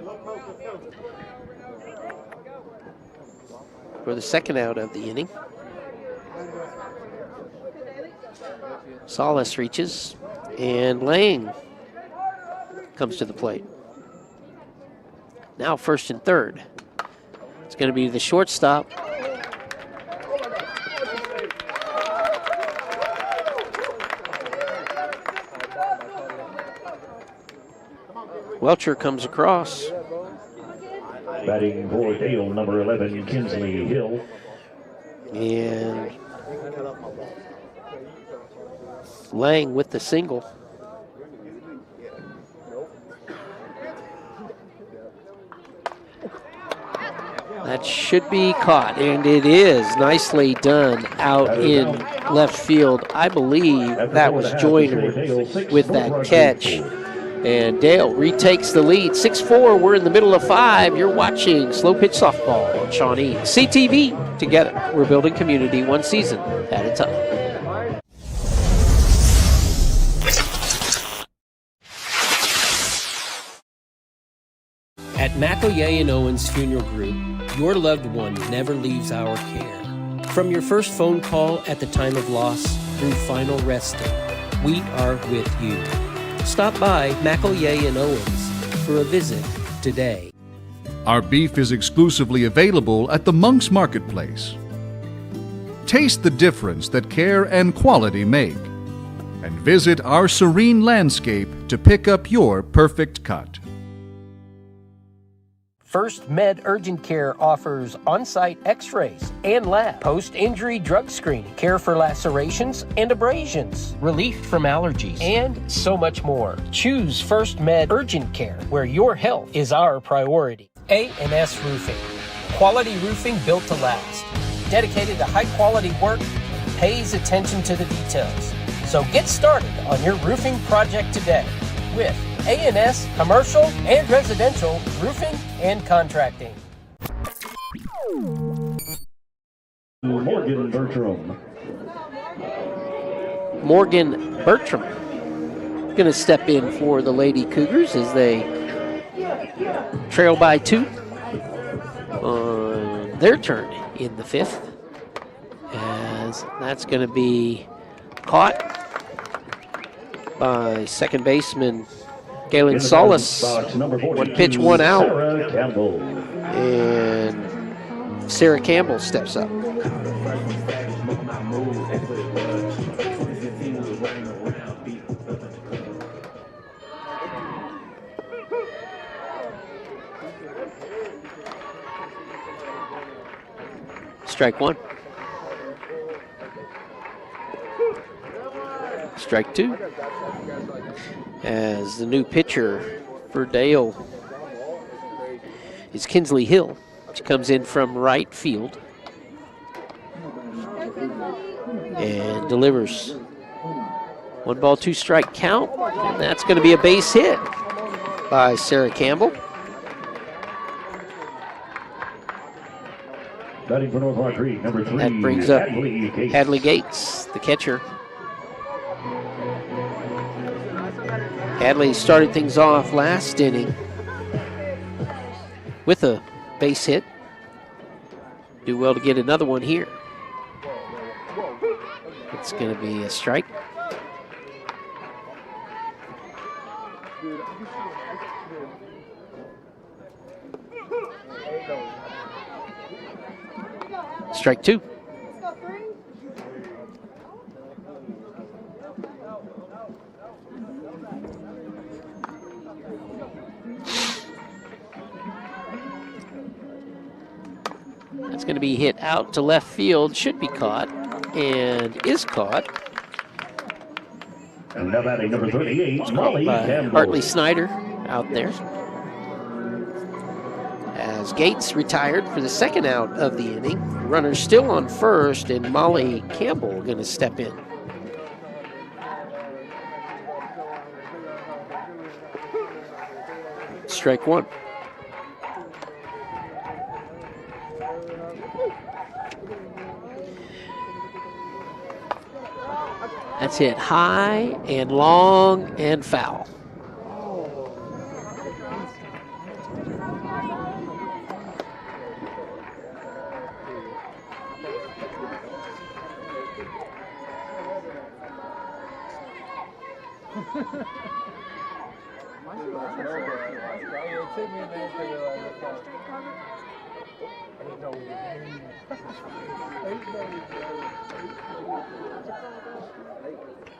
For the second out of the inning. Solis reaches, and Lang comes to the plate. Now first and third. It's going to be the shortstop. Welcher comes across. Batting for Dale, number 11, Kinsley Hill. And Lang with the single. That should be caught, and it is nicely done out in left field. I believe that was Joyner with that catch. And Dale retakes the lead. 6-4, we're in the middle of 5. You're watching Slow Pitch Softball on ShawneeCTV. Together, we're building community one season at a time. At McElroy and Owens Funeral Group, your loved one never leaves our care. From your first phone call at the time of loss through final resting, we are with you. Stop by McElroy and Owens for a visit today. Our beef is exclusively available at the Monk's Marketplace. Taste the difference that care and quality make, and visit our serene landscape to pick up your perfect cut. First Med Urgent Care offers on-site x-rays and lab, post-injury drug screening, care for lacerations and abrasions, relief from allergies, and so much more. Choose First Med Urgent Care, where your health is our priority. A&S Roofing. Quality roofing built to last. Dedicated to high-quality work, pays attention to the details. So get started on your roofing project today with A&S Commercial and Residential Roofing and Contracting. Morgan Bertram. Morgan Bertram going to step in for the Lady Cougars as they trail by 2 on their turn in the 5th. As that's going to be caught by second baseman Galen Solis. One pitch, one out. And Sarah Campbell steps up. Strike 1. Strike 2. As the new pitcher for Dale is Kinsley Hill. She comes in from right field and delivers. 1 ball, 2 strike count, and that's going to be a base hit by Sarah Campbell. Batting for North Rock Creek, number 3. That brings up Hadley Gates. Hadley Gates, the catcher. Hadley started things off last inning with a base hit. Do well to get another one here. It's going to be a strike. Strike 2. That's going to be hit out to left field, should be caught, and is caught. And now batting number 38, Molly By Campbell. Hartley Snyder out there. As Gates retired for the second out of the inning. Runners still on first, and Molly Campbell going to step in. strike one. That's hit high and long and foul.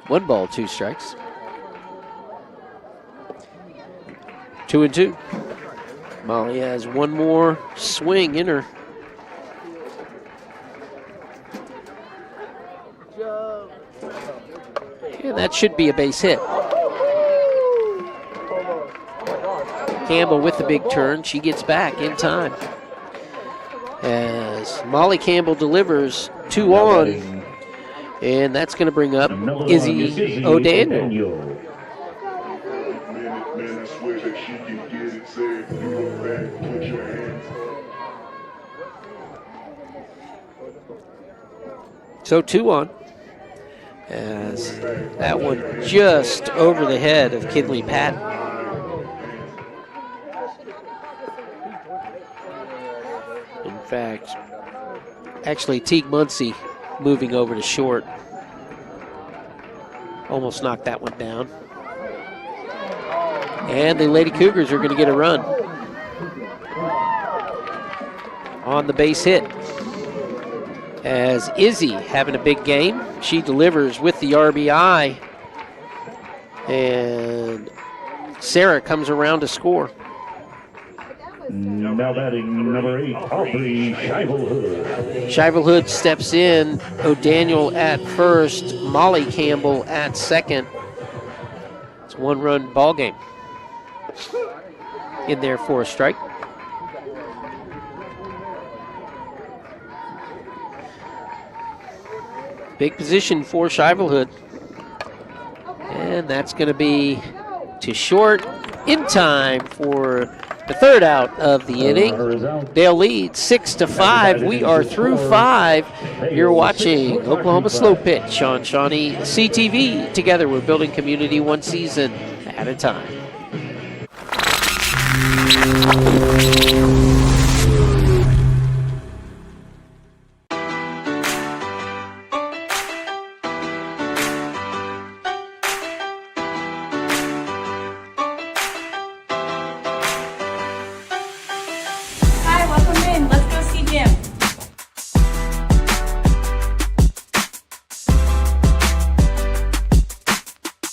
One ball, two strikes. 2-2. Molly has one more swing in her. And that should be a base hit. Campbell with the big turn. She gets back in time. As Molly Campbell delivers 2 on. And that's going to bring up Izzy O'Daniel. So 2 on. As that one just over the head of Kinley Patton. In fact, actually Teague Muncie moving over to short. Almost knocked that one down. And the Lady Cougars are going to get a run on the base hit. As Izzy having a big game. She delivers with the RBI. And Sarah comes around to score. Now batting number 8, Aubrey Shivelhood. Shivelhood steps in. O'Daniel at first. Molly Campbell at second. It's a 1-run ball game. In there for a strike. Big position for Shivelhood. And that's going to be to short in time for the third out of the inning. Dale leads 6-5. We are through 5. You're watching Oklahoma Slow Pitch on ShawneeCTV. Together we're building community one season at a time. Hi, welcome in. Let's go see Jim.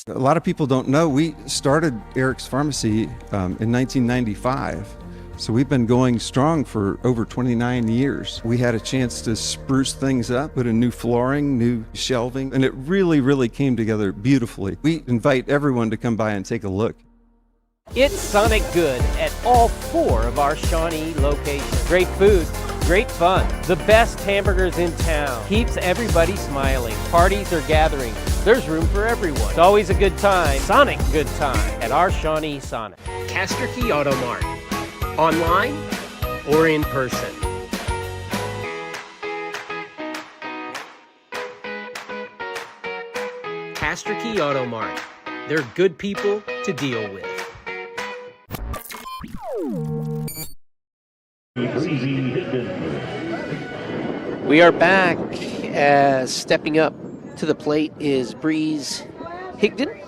A lot of people don't know we started Eric's Pharmacy in 1995. So we've been going strong for over 29 years. We had a chance to spruce things up, put in new flooring, new shelving, and it really, really came together beautifully. We invite everyone to come by and take a look. It's Sonic Good at all 4 of our Shawnee locations. Great food, great fun, the best hamburgers in town. Keeps everybody smiling. Parties or gatherings, there's room for everyone. It's always a good time, Sonic good time, at our Shawnee Sonic. Castor Key Auto Mart, online or in person. Castor Key Auto Mart, they're good people to deal with. We are back as stepping up to the plate is Breeze Higdon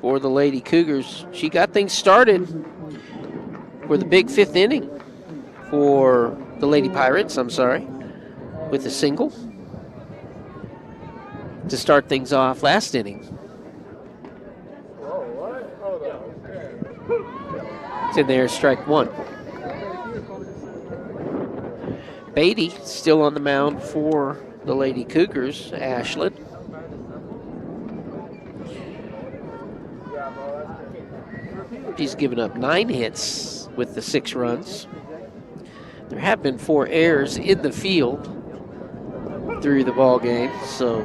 for the Lady Cougars. She got things started for the big 5th inning for the Lady Pirates, with a single to start things off last inning. It's in there, strike 1. Beatty still on the mound for the Lady Cougars, Ashland. She's given up 9 hits with the 6 runs. There have been 4 errors in the field through the ball game, so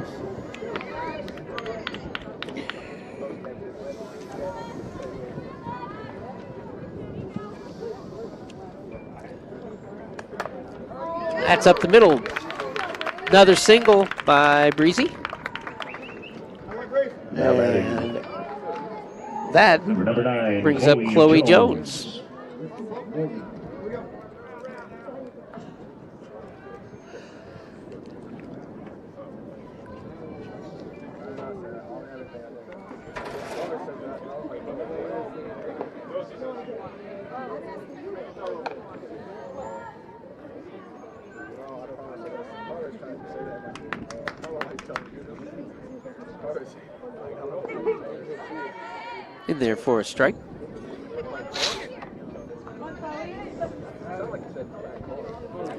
That's up the middle. Another single by Breezy. Now batting. And that Number 9, brings up Chloe Jones. In there for a strike.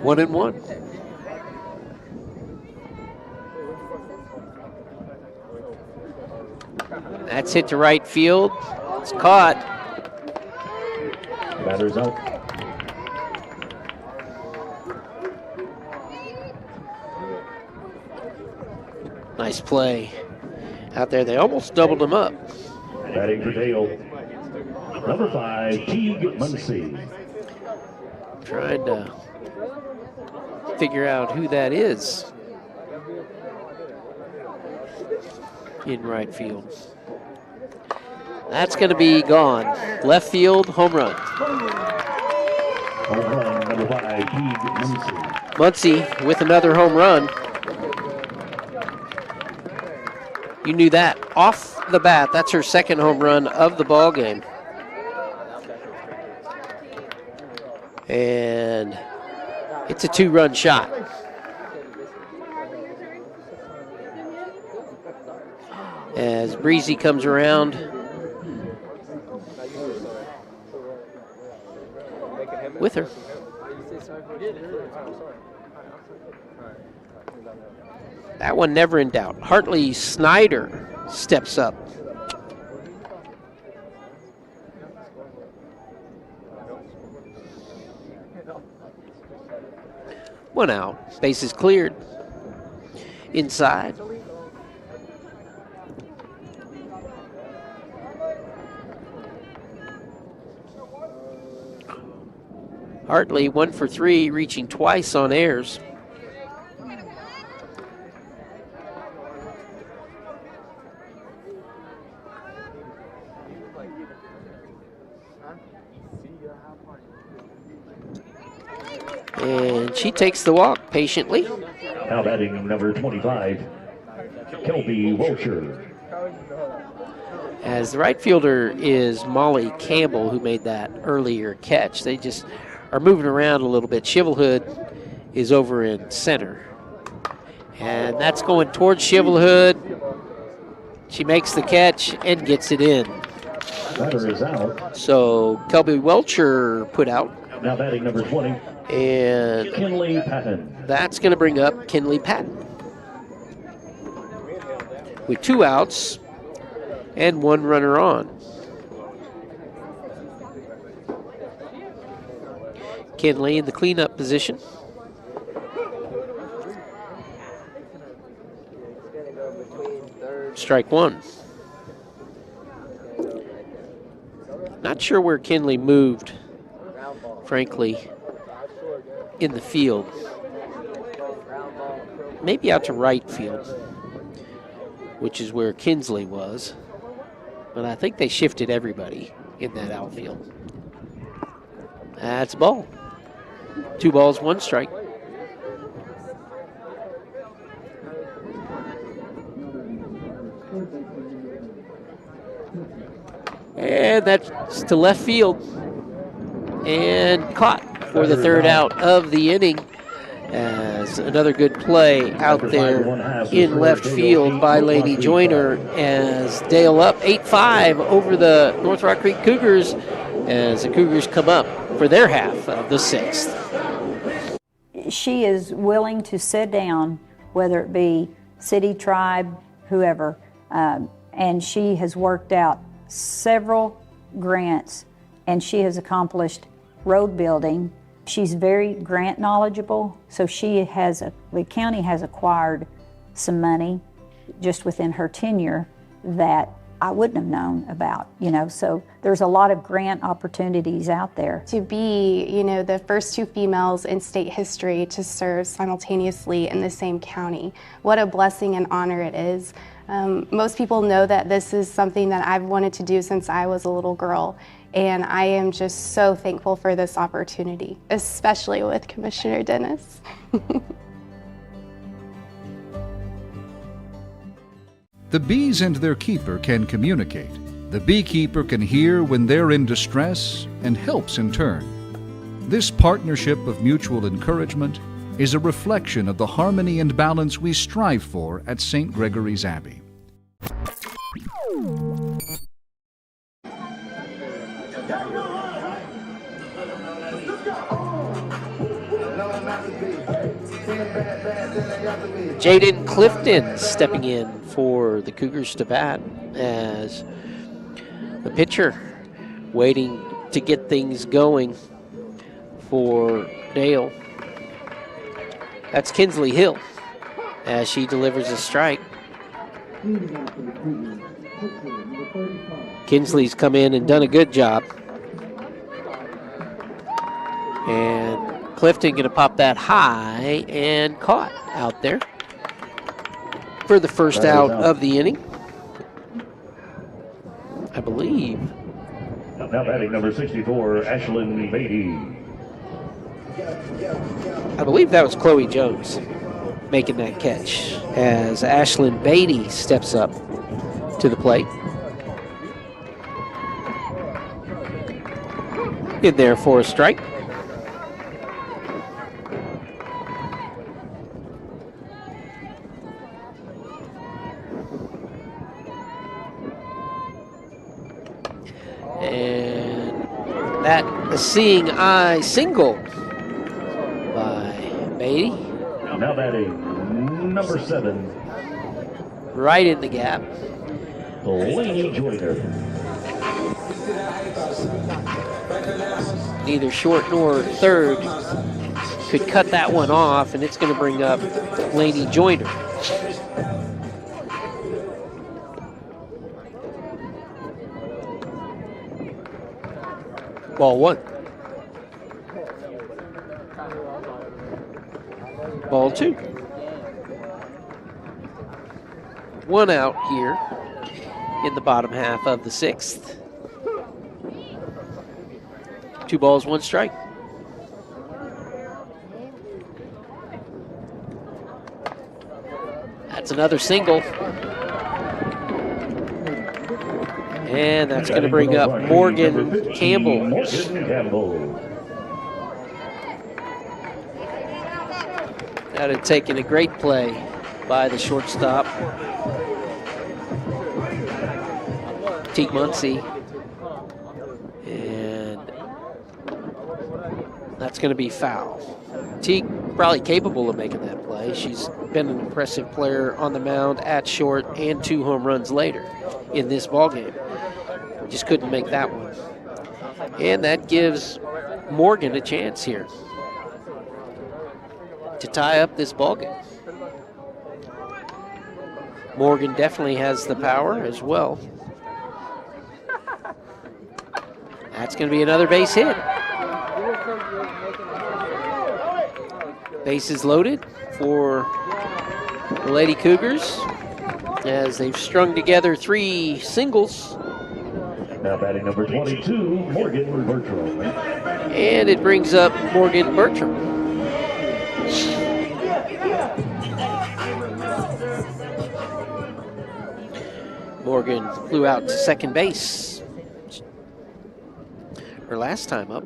One and one. That's hit to right field. It's caught. Batter's out. Nice play out there. They almost doubled him up. Batting for Dale. Number 5, Teague Muncie. Trying to figure out who that is in right field. That's going to be gone. Left field, home run. Home run, number 5, Teague Muncie. Muncie with another home run. You knew that off the bat. That's her second home run of the ball game. And it's a 2-run shot. As Breezy comes around. With her. That one never in doubt. Hartley Snyder steps up. One out. Bases cleared. Inside. Hartley 1 for 3, reaching twice on errors. And she takes the walk patiently. Now batting number 25, Kelby Wilcher. As the right fielder is Molly Campbell, who made that earlier catch. They just are moving around a little bit. Shivelhood is over in center. And that's going towards Shivelhood. She makes the catch and gets it in. Batter is out. So Kelby Welcher put out. Now batting number 20. And Kinley Patton. That's going to bring up Kinley Patton. With 2 outs and 1 runner on. Kinley in the cleanup position. Strike 1. Not sure where Kinley moved, frankly, in the field. Maybe out to right field, which is where Kinsley was. But I think they shifted everybody in that outfield. That's a ball. 2 balls, 1 strike. And that's to left field. And caught for the 3rd out of the inning. As another good play out there in left field by Lady Joyner, as Dale up 8-5 over the North Rock Creek Cougars, as the Cougars come up for their half of the 6th. She is willing to sit down, whether it be city, tribe, whoever, and she has worked out several grants, and she has accomplished road building. She's very grant knowledgeable, so the county has acquired some money just within her tenure that I wouldn't have known about, so there's a lot of grant opportunities out there. To be, the first 2 females in state history to serve simultaneously in the same county, what a blessing and honor it is. Most people know that this is something that I've wanted to do since I was a little girl, and I am just so thankful for this opportunity, especially with Commissioner Dennis. The bees and their keeper can communicate. The beekeeper can hear when they're in distress and helps in turn. This partnership of mutual encouragement is a reflection of the harmony and balance we strive for at St. Gregory's Abbey. Jaden Clifton stepping in for the Cougars to bat as the pitcher waiting to get things going for Dale. That's Kinsley Hill as she delivers a strike. Kinsley's come in and done a good job. And Clifton going to pop that high and caught out there for the first out of the inning, I believe. Now batting number 64, Ashlyn Beatty. I believe that was Chloe Jones making that catch as Ashlyn Beatty steps up to the plate. In there for a strike. And that a seeing eye single by Beatty. Now batting number 7. Right in the gap. Lady Joyner. Neither short nor third could cut that one off, and it's going to bring up Laney Joyner. Ball 1. Ball 2. 1 out here in the bottom half of the 6th. 2 balls, 1 strike. That's another single. And that's going to bring up Morgan Campbell. That had taken a great play by the shortstop, Teague Muncie. And that's going to be foul. Teague probably capable of making that play. She's been an impressive player on the mound at short and 2 home runs later in this ballgame. Just couldn't make that one. And that gives Morgan a chance here to tie up this ballgame. Morgan definitely has the power as well. That's going to be another base hit. Bases loaded for the Lady Cougars as they've strung together 3 singles. Now batting number 22, Morgan Bertram. And it brings up Morgan Bertram. Morgan flew out to second base her last time up.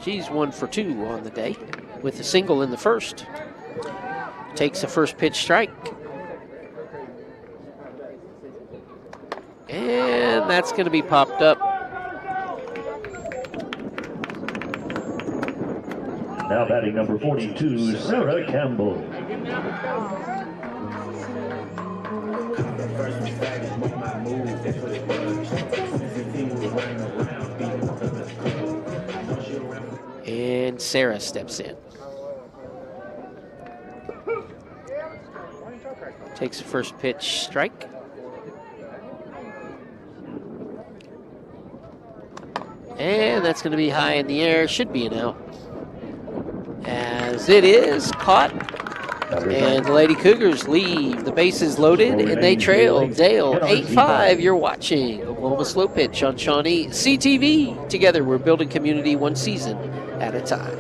She's 1 for 2 on the day with a single in the first. Takes a first pitch strike. And that's going to be popped up. Now batting number 42, Sarah Campbell. And Sarah steps in. Takes a first pitch strike. And that's going to be high in the air. Should be an out. As it is caught. And the Lady Cougars leave. The bases loaded, and they trail Dale 8-5. You're watching Oklahoma Slow Pitch on ShawneeCTV. Together, we're building community one season at a time.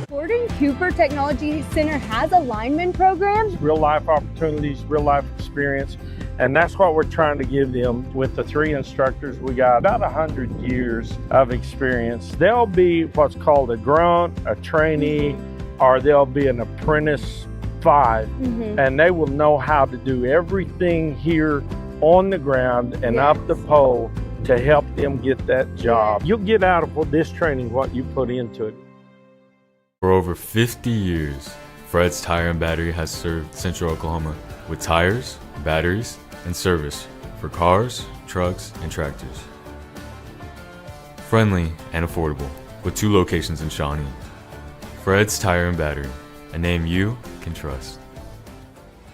Fording Cooper Technology Center has a lineman program. Real life opportunities, real life experience, and that's what we're trying to give them with the 3 instructors. We got about 100 years of experience. They'll be what's called a grunt, a trainee, or they'll be an apprentice 5, and they will know how to do everything here on the ground and up the pole to help them get that job. You'll get out of this training what you put into it. For over 50 years, Fred's Tire and Battery has served Central Oklahoma with tires, batteries, and service for cars, trucks, and tractors. Friendly and affordable, with 2 locations in Shawnee. Fred's Tire and Battery, a name you can trust.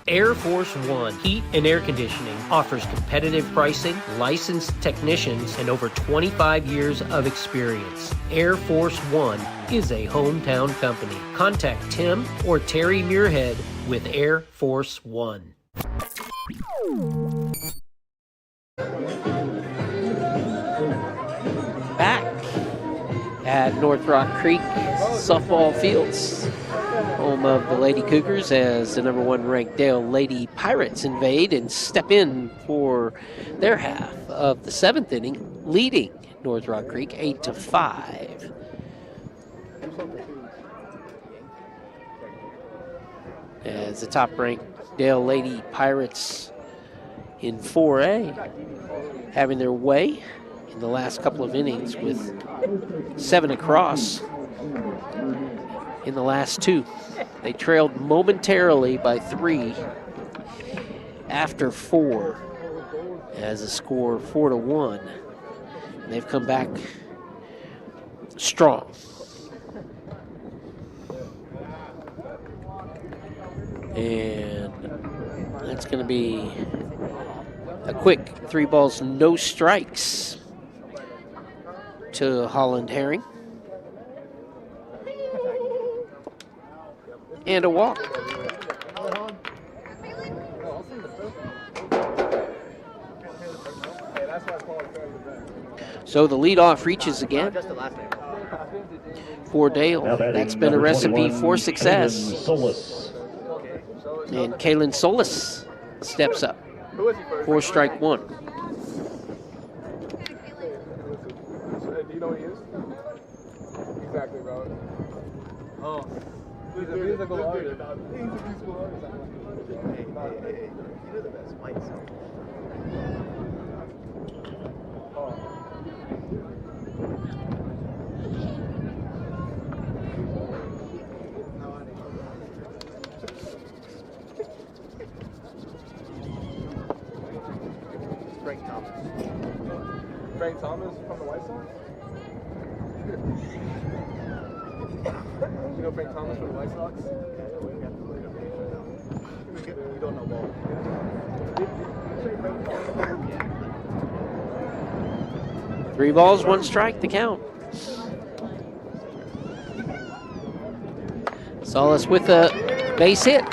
Air Force One Heat and Air Conditioning offers competitive pricing, licensed technicians, and over 25 years of experience. Air Force One is a hometown company. Contact Tim or Terry Muirhead with Air Force One. Back at North Rock Creek softball fields, home of the Lady Cougars, as the #1 ranked Dale Lady Pirates invade and step in for their half of the 7th inning, leading North Rock Creek 8-5. As the top-ranked Dale Lady Pirates in 4A having their way in the last couple of innings with 7 across in the last 2. They trailed momentarily by 3 after 4 as a score 4-1. And they've come back strong. And that's going to be a quick 3 balls, no strikes to Holland Herring. And a walk. So the leadoff reaches again for Dale. That's been a recipe for success. And Kaylin Solis steps up for strike 1. Do you know who he is? Exactly, bro. Oh. He's a musical artist. He's a musical artist. Hey, you're the best. Fight yourself. Frank Thomas. Frank Thomas from the White Sox? You know Frank Thomas from the White Sox? You don't know ball. 3 balls, 1 strike, the count. Solis with a base hit.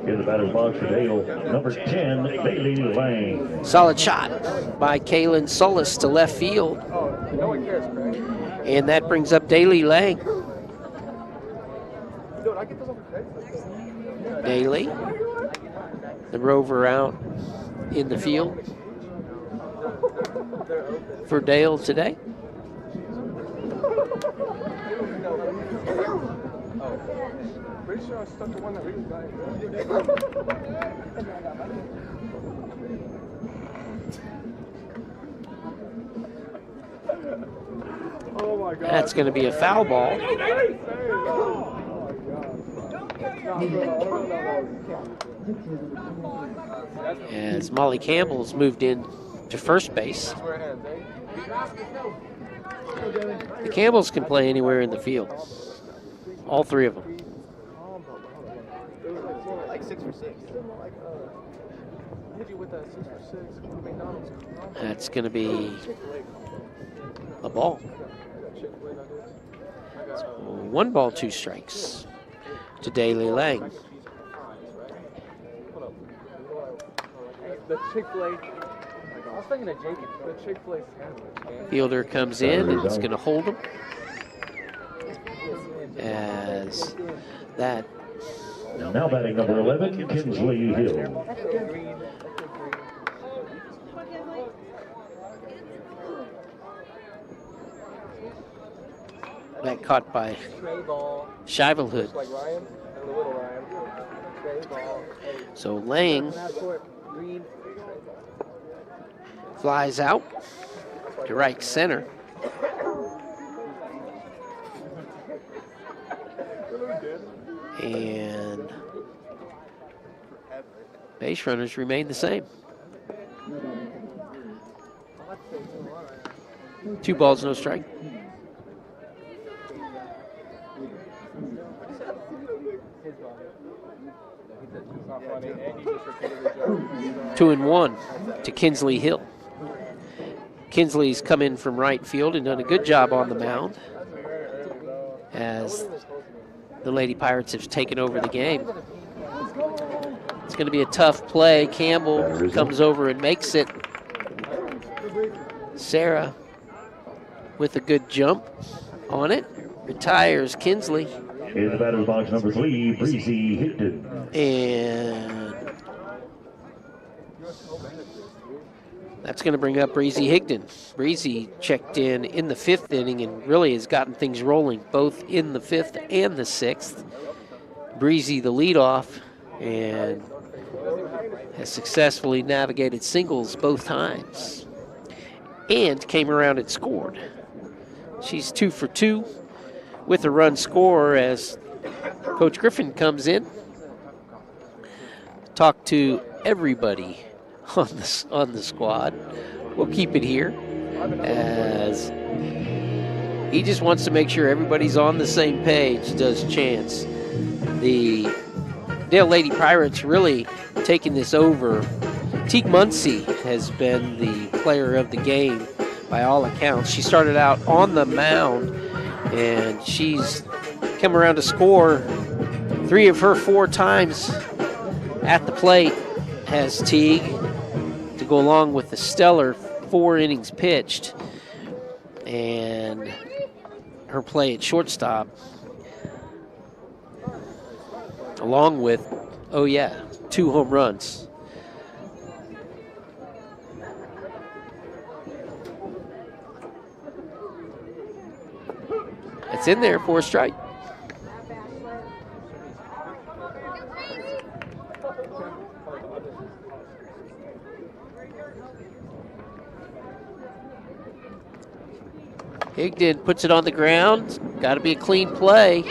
In the batter's box for Dale, #10, Bailey Lang. Solid shot by Kaylin Solis to left field. And that brings up Daly Lang. Daly, the rover out in the field for Dale today. Pretty sure I stuck the one that really got Oh my God. That's going to be a foul ball. As Molly Campbell's moved in to first base. The Campbells can play anywhere in the field. All 3 of them. like 6 for 6. Hit you with that 6 for 6. McDonald's. That's going to be a ball. So 1 ball, 2 strikes to Daly Lang. The Chick-fil-A. I was thinking of Jacob. The Chick-fil-A sandwich. Fielder comes in and it's going to hold him. As that. Now batting number 11, Kinsley Hill. That caught by Shivelhood. So Lang flies out to right center. And base runners remain the same. 2 balls, no strike. Two and 1 to Kinsley Hill. Kinsley's come in from right field and done a good job on the mound as the Lady Pirates have taken over the game. It's going to be a tough play. Campbell comes over and makes it. Sarah with a good jump on it. Retires Kinsley. In the batter's box, number 3, Breezy Higdon. And that's going to bring up Breezy Higdon. Breezy checked in the 5th inning and really has gotten things rolling both in the 5th and the 6th. Breezy the leadoff and has successfully navigated singles both times and came around and scored. She's 2 for 2 with a run score as Coach Griffin comes in. Talk to everybody on the squad. We'll keep it here as he just wants to make sure everybody's on the same page, does Chance. The Dale Lady Pirates really taking this over. Teague Muncie has been the player of the game by all accounts. She started out on the mound and she's come around to score 3 of her 4 times at the plate has Teague to go along with the stellar 4 innings pitched and her play at shortstop along with, 2 home runs. It's in there for a strike. Higdon puts it on the ground. Got to be a clean play.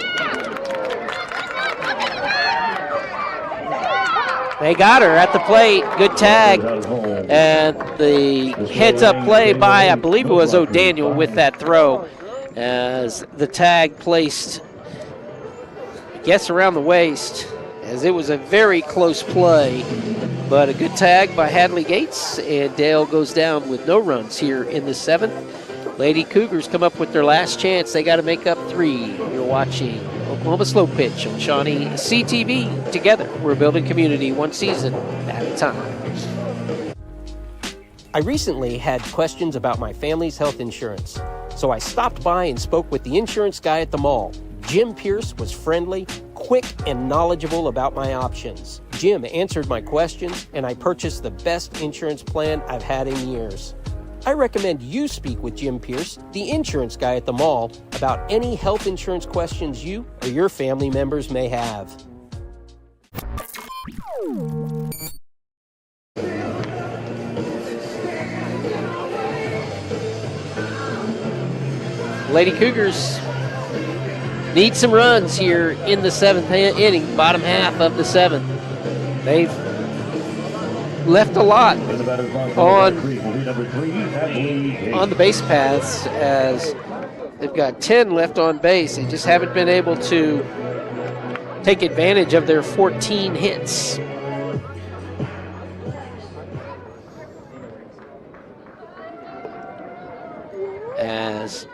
They got her at the plate. Good tag. And the heads-up play by, I believe it was O'Daniel with that throw. As the tag placed, I guess, around the waist, as it was a very close play. But a good tag by Hadley Gates, and Dale goes down with no runs here in the 7th. Lady Cougars come up with their last chance. They got to make up 3. You're watching Oklahoma Slow Pitch on ShawneeCTV. Together, we're building community one season at a time. I recently had questions about my family's health insurance, so I stopped by and spoke with the insurance guy at the mall. Jim Pierce was friendly, quick, and knowledgeable about my options. Jim answered my questions, and I purchased the best insurance plan I've had in years. I recommend you speak with Jim Pierce, the insurance guy at the mall, about any health insurance questions you or your family members may have. Lady Cougars need some runs here in the 7th inning, bottom half of the 7th. They've left a lot on the base paths as they've got 10 left on base. They just haven't been able to take advantage of their 14 hits. As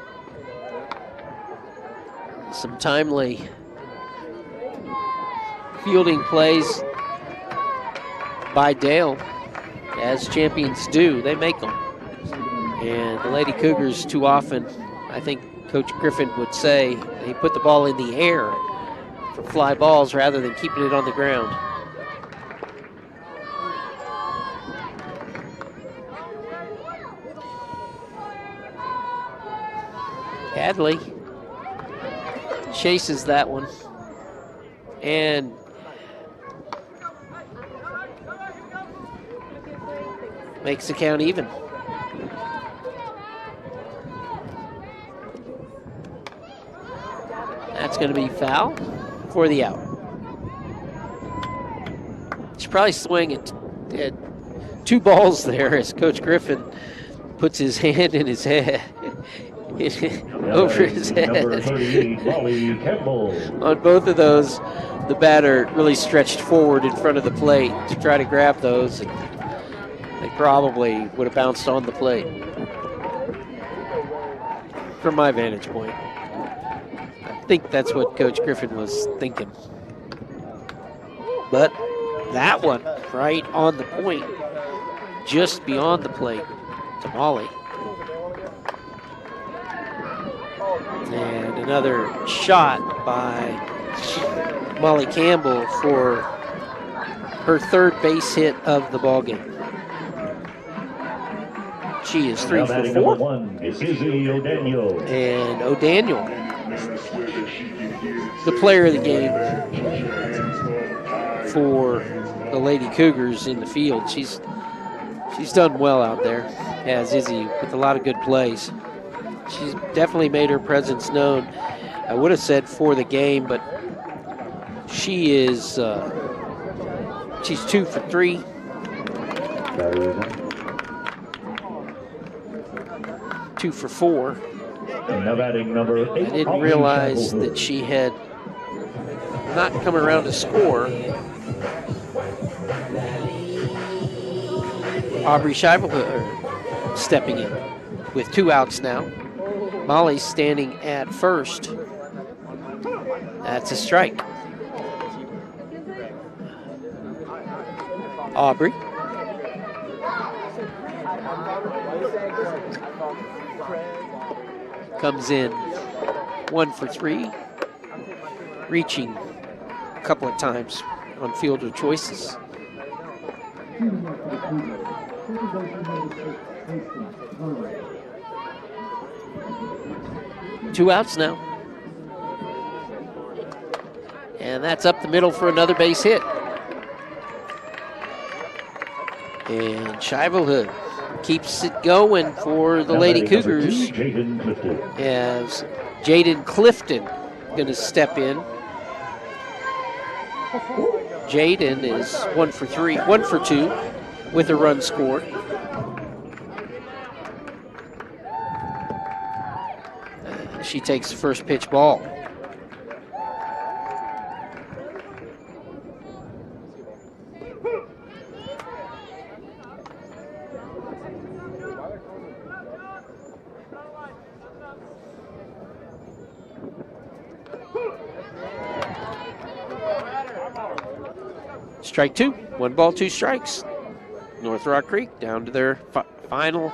some timely fielding plays by Dale, as champions do, they make them. And the Lady Cougars too often, I think Coach Griffin would say, they put the ball in the air for fly balls rather than keeping it on the ground. Hadley chases that one and makes the count even. That's going to be foul for the out. She's probably swinging at 2 balls there as Coach Griffin puts his hand in his head. Over his head. On both of those, the batter really stretched forward in front of the plate to try to grab those. They probably would have bounced on the plate. From my vantage point, I think that's what Coach Griffin was thinking. But that one right on the point, just beyond the plate to Molly. And another shot by Molly Campbell for her 3rd base hit of the ballgame. She is 3 for 4. And O'Daniel, the player of the game for the Lady Cougars in the field. She's done well out there, as Izzy, with a lot of good plays. She's definitely made her presence known. I would have said for the game, but she is, she's 2 for 3. Two for 4. Now batting number 8. I didn't realize that she had not come around to score. Aubrey Scheibel stepping in with 2 outs now. Molly's standing at first. That's a strike. Aubrey. Comes in 1 for 3. Reaching a couple of times on fielder choices. Two outs now. And that's up the middle for another base hit. And Scheibel keeps it going for the Lady Cougars as Jaden Clifton going to step in. Jaden is 1 for 2 with a run scored. She takes the first pitch ball. Strike 2, 1 ball, 2 strikes. North Rock Creek down to their final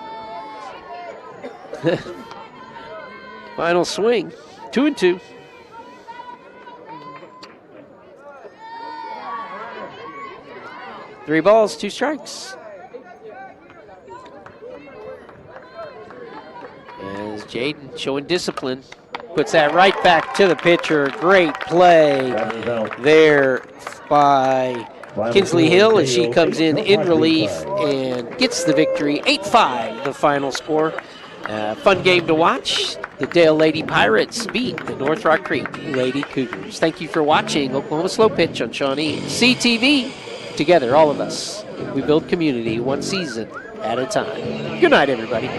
final swing, 2-2. Three balls, 2 strikes. As Jaden showing discipline, puts that right back to the pitcher. Great play there by Kinsley Hill as she comes in relief and gets the victory. 8-5, the final score. Fun game to watch. The Dale Lady Pirates beat the North Rock Creek Lady Cougars. Thank you for watching Oklahoma Slow Pitch on ShawneeCTV. Together, all of us, we build community one season at a time. Good night, everybody.